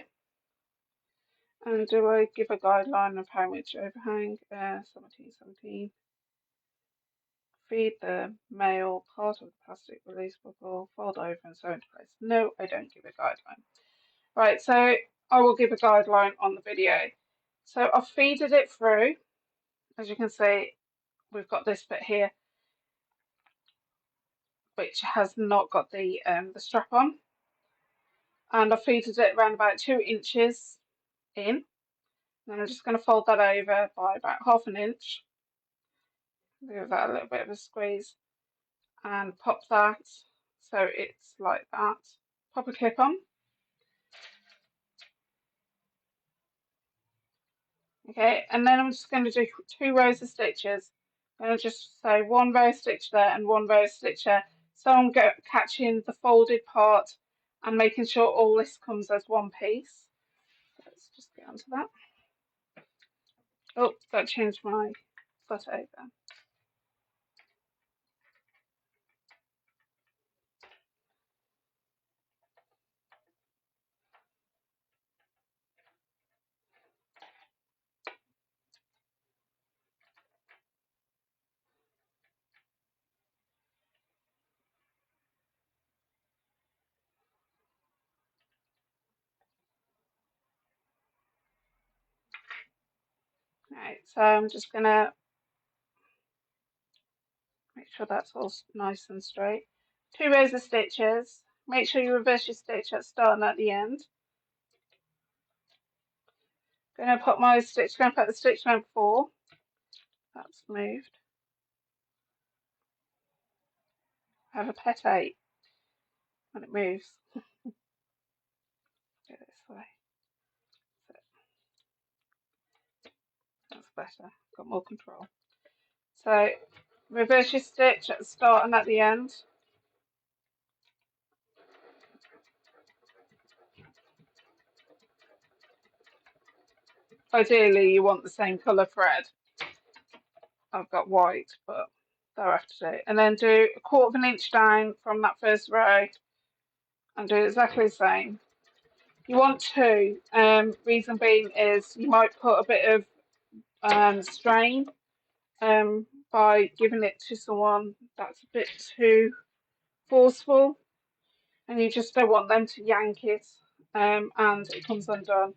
And do I give a guideline of how much overhang? 17. Feed the male part of the plastic release bubble, fold over and sew into place. No, I don't give a guideline. Right, so I will give a guideline on the video. So I've feeded it through. As you can see, we've got this bit here, which has not got the strap on. And I've feeded it around about 2 inches in. And I'm just going to fold that over by about half an inch. Give that a little bit of a squeeze and pop that so it's like that. Pop a clip on. Okay, and then I'm just going to do 2 rows of stitches. I'm going to just sew 1 row stitch there and 1 row stitch there. So I'm catching the folded part and making sure all this comes as one piece. Let's just get onto that. Oh, that changed my foot over. Right, so I'm just going to make sure that's all nice and straight. 2 rows of stitches. Make sure you reverse your stitch at the start and at the end. Going to put my stitch, going to put the stitch number 4. That's moved. I have a pet 8 when it moves. Go this way. That's better. Got more control. So reverse your stitch at the start and at the end. Ideally, you want the same colour thread. I've got white, but they'll have to do. And then do 1/4 inch down from that first row and do exactly the same. You want 2. Reason being is you might put a bit of strain by giving it to someone that's a bit too forceful, and you just don't want them to yank it and it comes undone.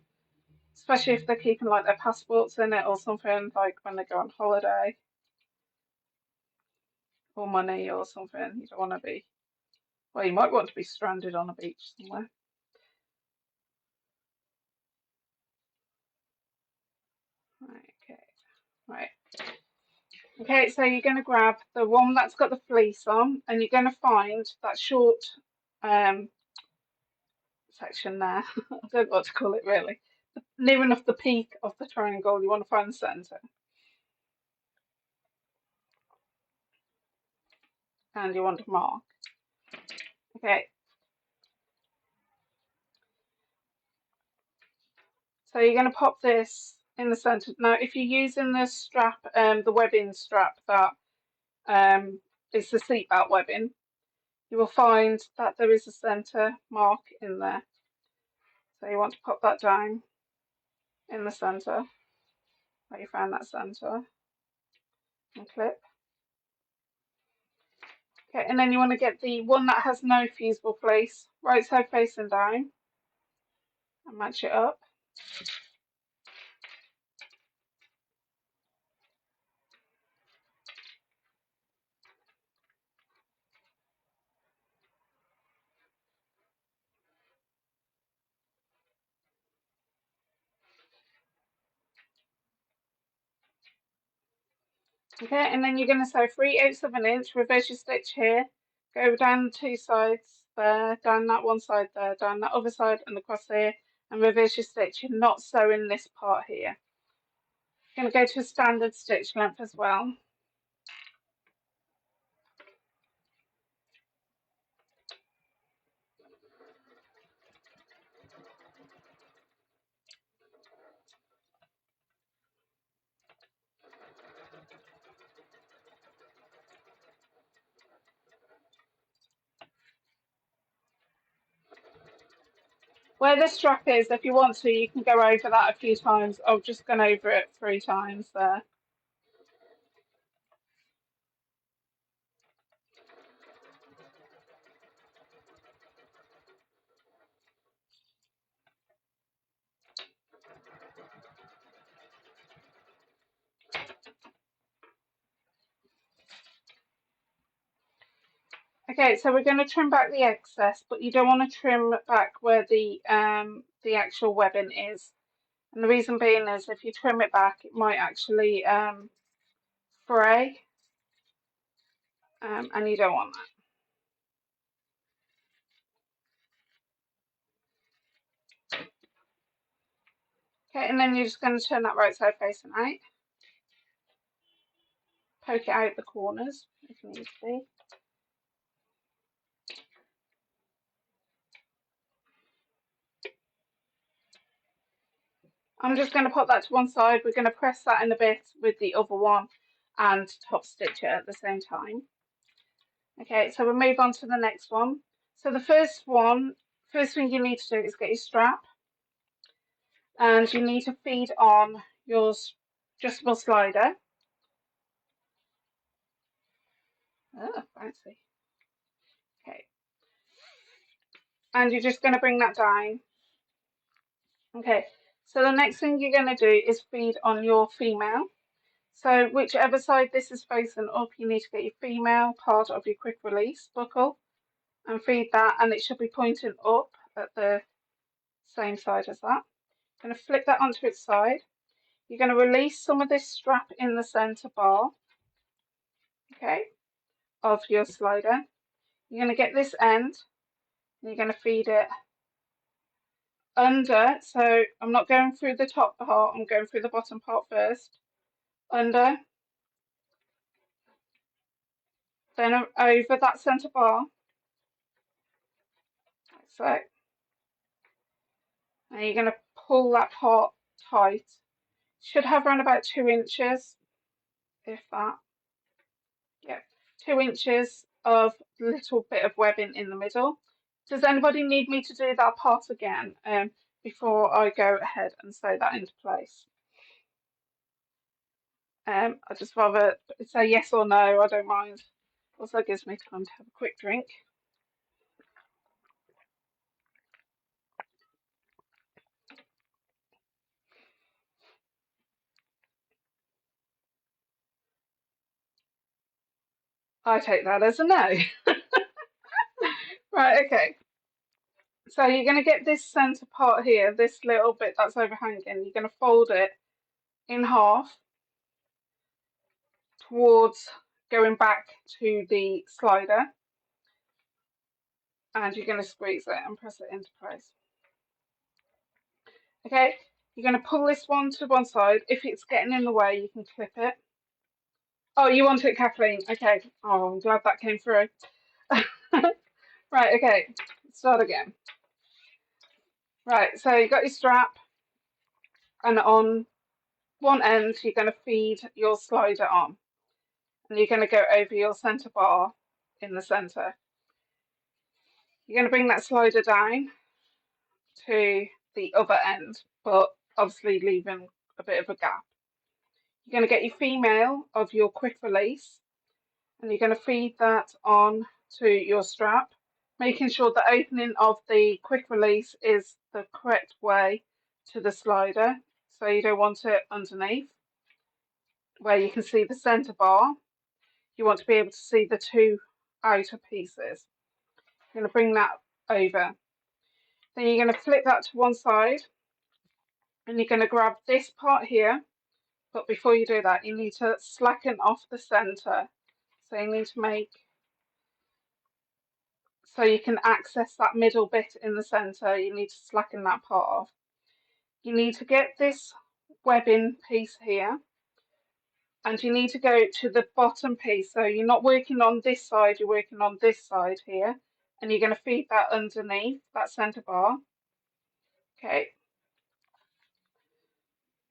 Especially if they're keeping like their passports in it or something, like when they go on holiday or money or something. You don't want to be, well, you might want to be stranded on a beach somewhere. Right, okay, right. Okay, so you're going to grab the one that's got the fleece on, and you're going to find that short section there. I don't know what to call it really. Near enough the peak of the triangle, you want to find the centre. And you want to mark. Okay. So you're going to pop this in the centre. Now, if you're using the strap, the webbing strap that is the seatbelt webbing, you will find that there is a centre mark in there. So you want to pop that down in the centre, where you found that centre, and clip. Okay, and then you want to get the one that has no fusible place, right side facing down, and match it up. Okay, and then you're going to sew 3/8 of an inch, reverse your stitch here, go down 2 sides there, down that one side there, down that other side and across here, and reverse your stitch. You're not sewing this part here. You're going to go to a standard stitch length as well. Where the strap is, if you want to, you can go over that a few times. I've just gone over it 3 times there. Okay, so we're going to trim back the excess, but you don't want to trim back where the actual webbing is. And the reason being is if you trim it back, it might actually fray, and you don't want that. Okay, and then you're just going to turn that right side facing out. Poke it out the corners if needs be. I'm just going to put that to one side. We're going to press that in a bit with the other one and top stitch it at the same time. Okay, so we'll move on to the next one. So the first thing you need to do is get your strap, and you need to feed on your adjustable slider. Oh, fancy. Okay. And you're just going to bring that down. Okay, so the next thing you're going to do is feed on your female. So whichever side this is facing up, you need to get your female part of your quick release buckle and feed that, and it should be pointing up at the same side as that. Going to flip that onto its side. You're going to release some of this strap in the center bar, okay, of your slider. You're going to get this end, and you're going to feed it under. So I'm not going through the top part, I'm going through the bottom part first. Under, then over that center bar, like so. And you're going to pull that part tight. Should have around about 2 inches, if that. Yeah, 2 inches of little bit of webbing in the middle. Does anybody need me to do that part again before I go ahead and sew that into place? I'd just rather say yes or no, I don't mind. Also gives me time to have a quick drink. I take that as a no. Right, okay. So you're going to get this centre part here, this little bit that's overhanging, you're going to fold it in half towards going back to the slider, and you're going to squeeze it and press it into place. Okay, you're going to pull this one to one side. If it's getting in the way, you can clip it. Oh, you want it, Kathleen? Okay. Oh, I'm glad that came through. Right, okay, start again. Right, so you got your strap, and on one end, you're going to feed your slider on, and you're going to go over your centre bar in the centre. You're going to bring that slider down to the other end, but obviously leaving a bit of a gap. You're going to get your female of your quick release, and you're going to feed that on to your strap, making sure the opening of the quick release is the correct way to the slider. So you don't want it underneath where you can see the center bar. You want to be able to see the 2 outer pieces. You're going to bring that over. Then you're going to flip that to one side, and you're going to grab this part here. But before you do that, you need to slacken off the center. So you need to make so you can access that middle bit in the center. You need to slacken that part off. You need to get this webbing piece here, and you need to go to the bottom piece. So you're not working on this side, you're working on this side here, and you're going to feed that underneath that center bar. Okay.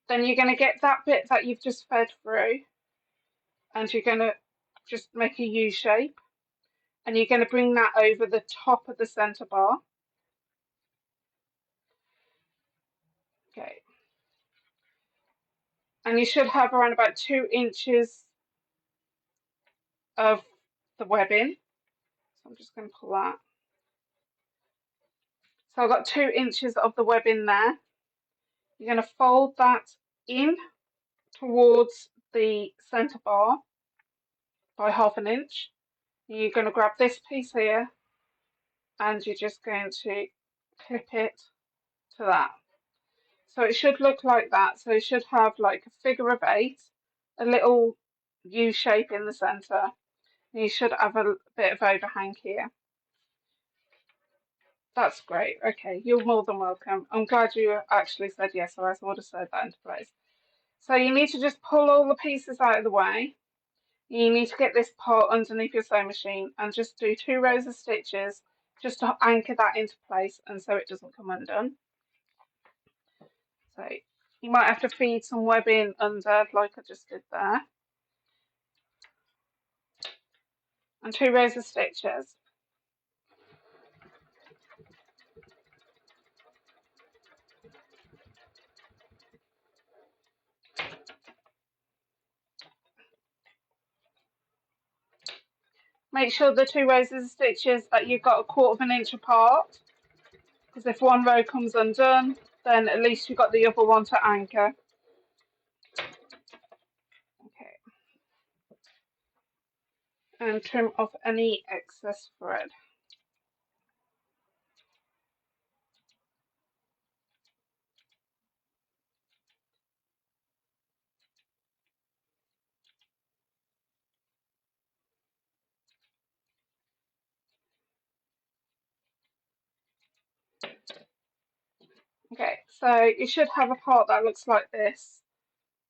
Then you're going to get that bit that you've just fed through, and you're going to just make a U shape, and you're going to bring that over the top of the center bar. Okay. And you should have around about 2 inches of the webbing. So I'm just going to pull that. So I've got 2 inches of the webbing there. You're going to fold that in towards the centre bar by 1/2 inch. You're going to grab this piece here and you're just going to clip it to that. So it should look like that. So it should have like a figure of 8, a little U shape in the centre. And you should have a bit of overhang here. That's great. Okay, you're more than welcome. I'm glad you actually said yes, or else I would have sewed that into place. So you need to just pull all the pieces out of the way. You need to get this part underneath your sewing machine and just do 2 rows of stitches just to anchor that into place and so it doesn't come undone. So you might have to feed some webbing under like I just did there. And 2 rows of stitches. Make sure the 2 rows of stitches that you've got 1/4 inch apart, because if one row comes undone, then at least you've got the other one to anchor. Okay. And trim off any excess thread. Okay, so you should have a part that looks like this,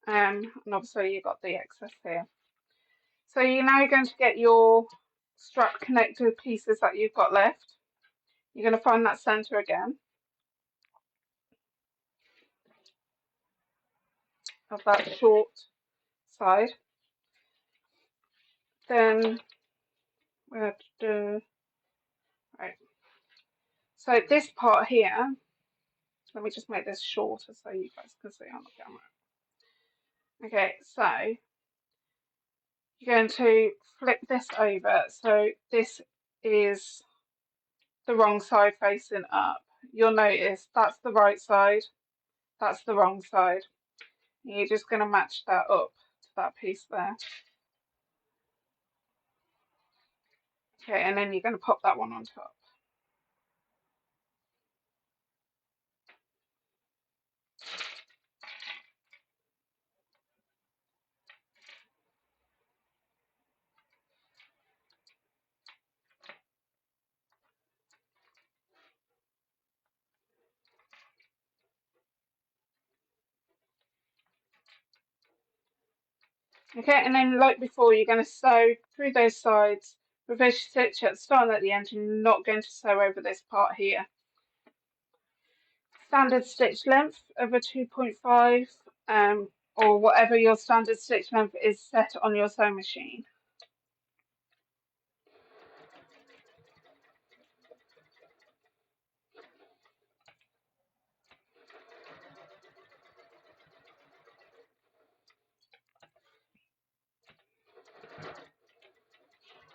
and obviously you've got the excess here. So you're now going to get your strap connector pieces that you've got left. You're going to find that centre again of that short side. Then we have to do, right. So this part here, let me just make this shorter so you guys can see on the camera. Okay, so you're going to flip this over. So this is the wrong side facing up. You'll notice that's the right side, that's the wrong side. And you're just going to match that up to that piece there. Okay, and then you're going to pop that one on top. Okay, and then like before, you're going to sew through those sides, reverse stitch at the start and at the end. You're not going to sew over this part here. Standard stitch length of a 2.5, or whatever your standard stitch length is set on your sewing machine.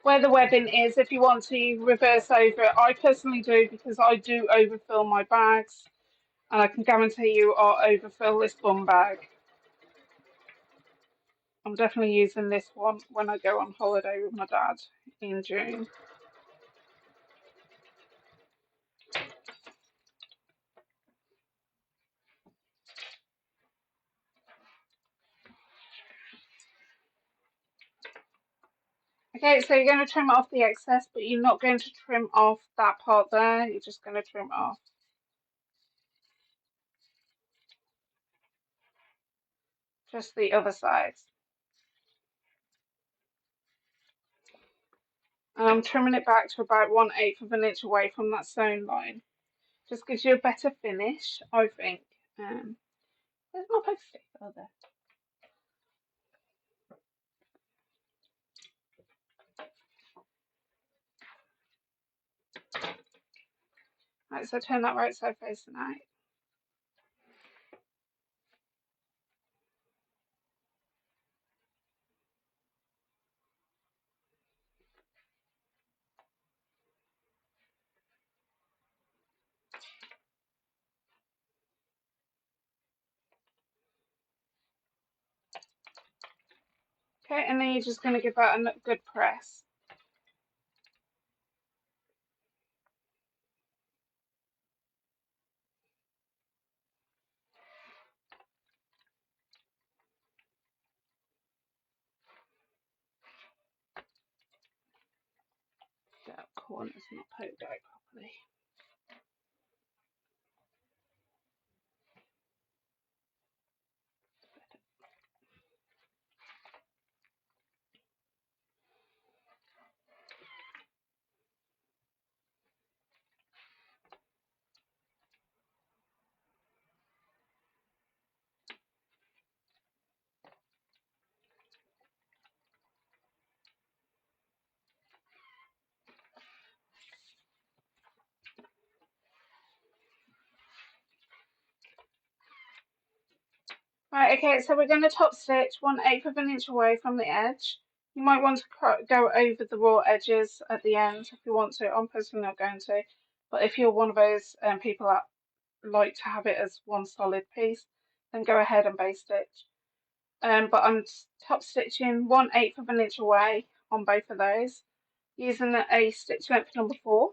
Where the webbing is, if you want to reverse over it, I personally do because I do overfill my bags, and I can guarantee you I'll overfill this bum bag. I'm definitely using this one when I go on holiday with my dad in June. Okay, so you're going to trim off the excess, but you're not going to trim off that part there. You're just going to trim off just the other side. And I'm trimming it back to about 1/8 of an inch away from that sewn line. Just gives you a better finish, I think. There's my post-it. Oh, there. Right, so turn that right side facing out. Okay, and then you're just going to give that a good press. That corner's not poked out properly. Right, okay, so we're going to top stitch 1/8 of an inch away from the edge. You might want to go over the raw edges at the end if you want to. I'm personally not going to, but if you're one of those people that like to have it as one solid piece, then go ahead and base stitch. But I'm top stitching 1/8 of an inch away on both of those, using a stitch length number 4.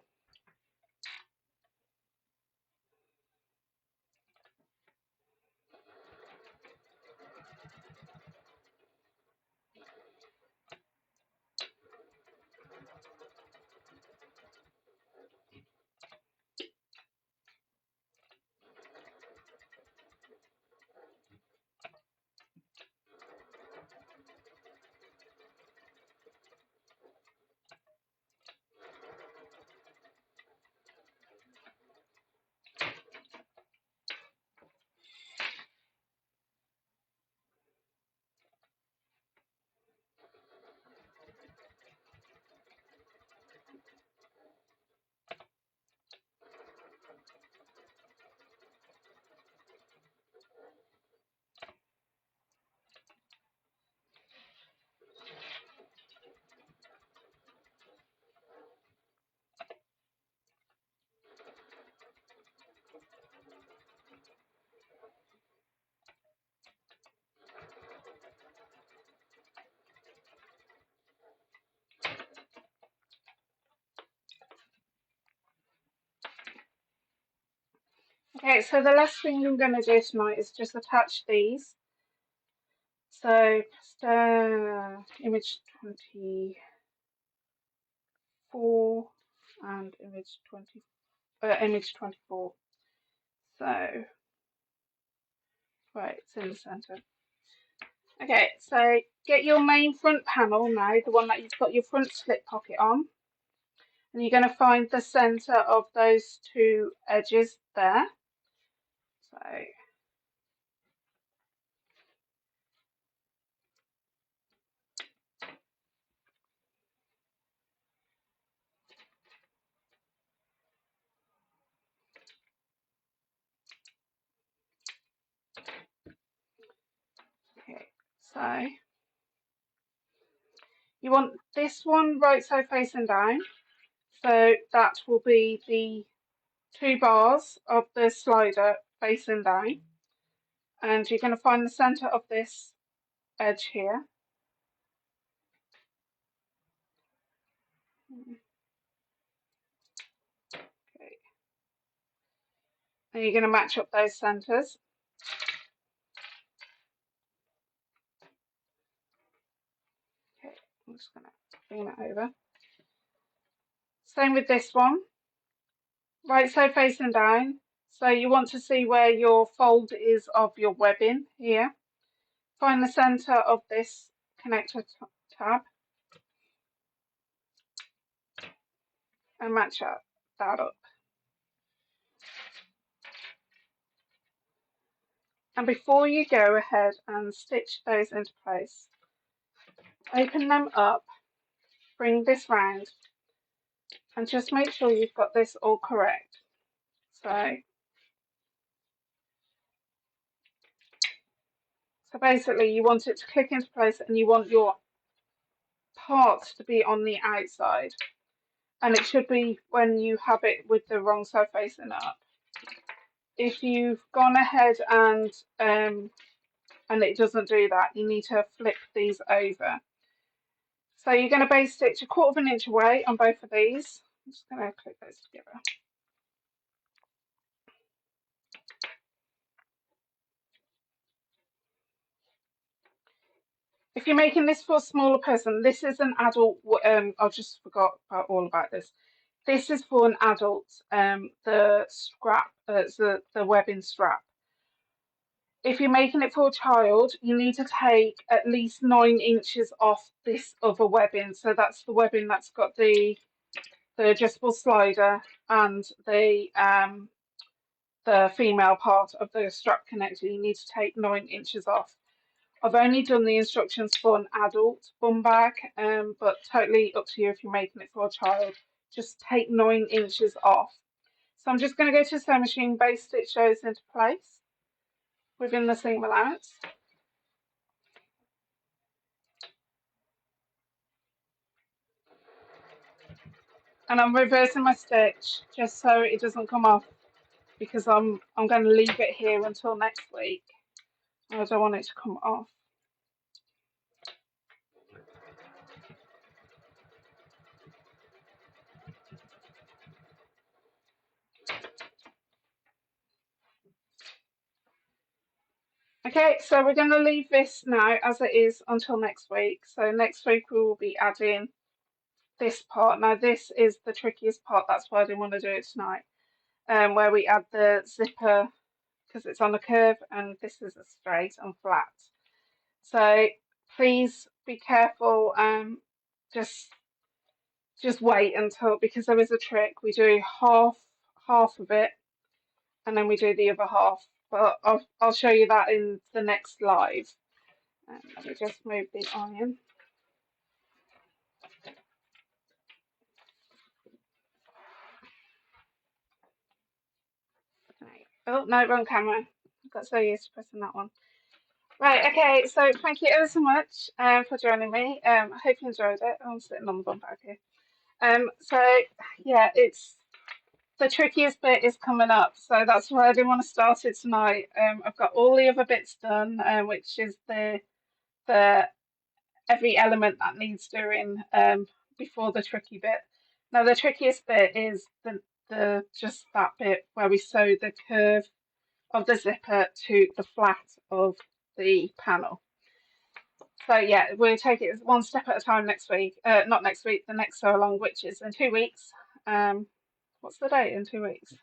Okay, so the last thing I'm going to do tonight is just attach these. So image 24 and image 24. So right, it's in the center. Okay, so get your main front panel now, the one that you've got your front slip pocket on, and you're going to find the center of those two edges there. So okay, so you want this one right side facing down, so that will be the 2 bars of the slider facing down, and you're going to find the center of this edge here. Okay. And you're going to match up those centers. Okay, I'm just going to bring that over. Same with this one, right side facing down. So you want to see where your fold is of your webbing here. Find the center of this connector tab and match that up. And before you go ahead and stitch those into place, open them up, bring this round, and just make sure you've got this all correct. So basically you want it to click into place and you want your parts to be on the outside. And it should be when you have it with the wrong side facing up. if you've gone ahead and it doesn't do that, you need to flip these over. So you're going to base stitch 1/4 inch away on both of these. I'm just going to click those together. If you're making this for a smaller person, this is an adult. I just forgot all about this. This is for an adult. The scrap, the webbing strap. If you're making it for a child, you need to take at least 9 inches off this other webbing. So that's the webbing that's got the adjustable slider and the female part of the strap connector. You need to take 9 inches off. I've only done the instructions for an adult bum bag, but totally up to you if you're making it for a child. Just take 9 inches off. So I'm just going to go to the sewing machine, base stitch those into place within the seam allowance. And I'm reversing my stitch just so it doesn't come off, because I'm going to leave it here until next week. I don't want it to come off. Okay, so we're going to leave this now as it is until next week. So next week we will be adding this part. Now this is the trickiest part, that's why I didn't want to do it tonight, where we add the zipper, because it's on a curve and this is a straight and flat. So please be careful, just wait until, because there is a trick. We do half of it and then we do the other half, but I'll show you that in the next live. Let me just move the iron. Oh no, wrong camera. I got so used to pressing that one. Right, okay, so thank you ever so much for joining me. I hope you enjoyed it. I'm sitting on the bum bag here. So yeah, it's the trickiest bit is coming up, so that's why I didn't want to start it tonight. I've got all the other bits done, which is the every element that needs doing before the tricky bit. Now the trickiest bit is the just that bit where we sew the curve of the zipper to the flat of the panel. So yeah, we'll take it one step at a time next week. Not next week, the next sew along, which is in 2 weeks. What's the date in 2 weeks?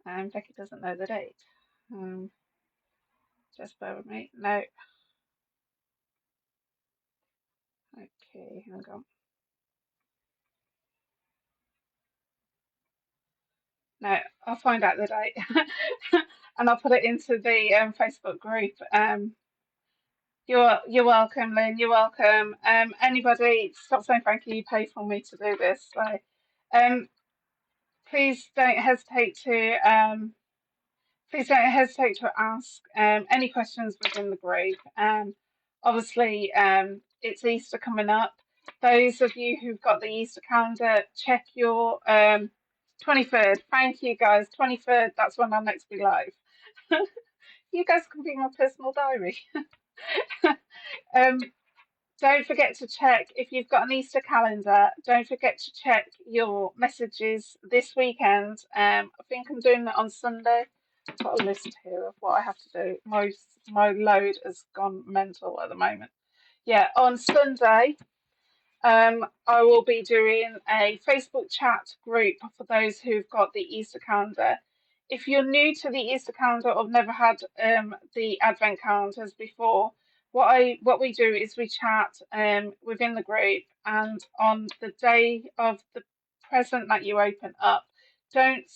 Becky doesn't know the date. Just bear with me. No. Okay, hang on. No, I'll find out the date and I'll put it into the Facebook group. You're welcome, Lynn. You're welcome. Anybody, stop saying thank you. You pay for me to do this, so please don't hesitate to ask any questions within the group. Obviously, it's Easter coming up. Those of you who've got the Easter calendar, check your 23rd. Thank you, guys. 23rd, that's when I'll next be live. You guys can be my personal diary. Don't forget to check if you've got an Easter calendar. Don't forget to check your messages this weekend. I think I'm doing that on Sunday. I've got a list here of what I have to do. My load has gone mental at the moment. Yeah, on Sunday, I will be doing a Facebook chat group for those who've got the Easter calendar. If you're new to the Easter calendar or never had the Advent calendars before, what we do is we chat within the group, and on the day of the present that you open up, don't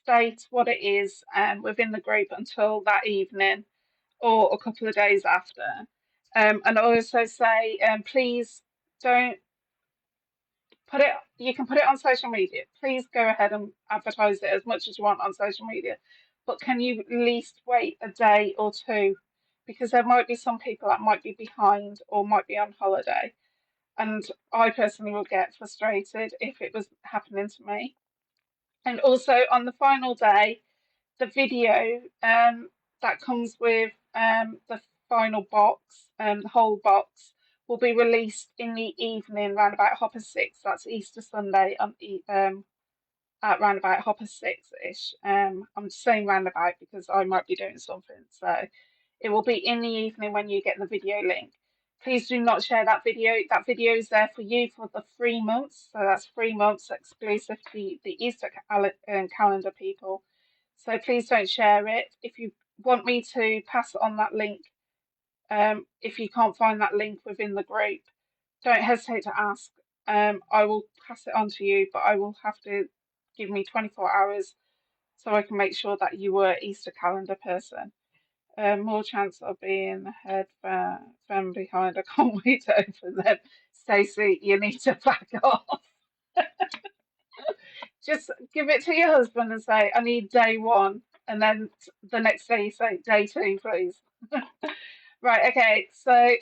state what it is within the group until that evening or a couple of days after. And I also say, please don't put it, you can put it on social media. Please go ahead and advertise it as much as you want on social media, but can you at least wait a day or two, because there might be some people that might be behind or might be on holiday, and I personally will get frustrated if it was happening to me. And also on the final day, the video that comes with the final box, the whole box, will be released in the evening round about 6:30. That's Easter Sunday on at round about 6:30-ish. I'm saying round about because I might be doing something. So it will be in the evening when you get the video link. Please do not share that video. That video is there for you for the 3 months. So that's 3 months exclusive to the Easter calendar people. So please don't share it. If you want me to pass on that link, if you can't find that link within the group, don't hesitate to ask. I will pass it on to you, but I will have to give me 24 hours so I can make sure that you were Easter calendar person. More chance of being ahead from behind. I can't wait to open them. Stacey, you need to back off. Just give it to your husband and say, I need day one. And then the next day you say, day two, please. Right, okay. So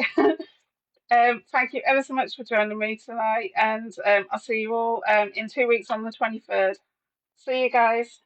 thank you ever so much for joining me tonight. And I'll see you all in 2 weeks on the 23rd. See you guys.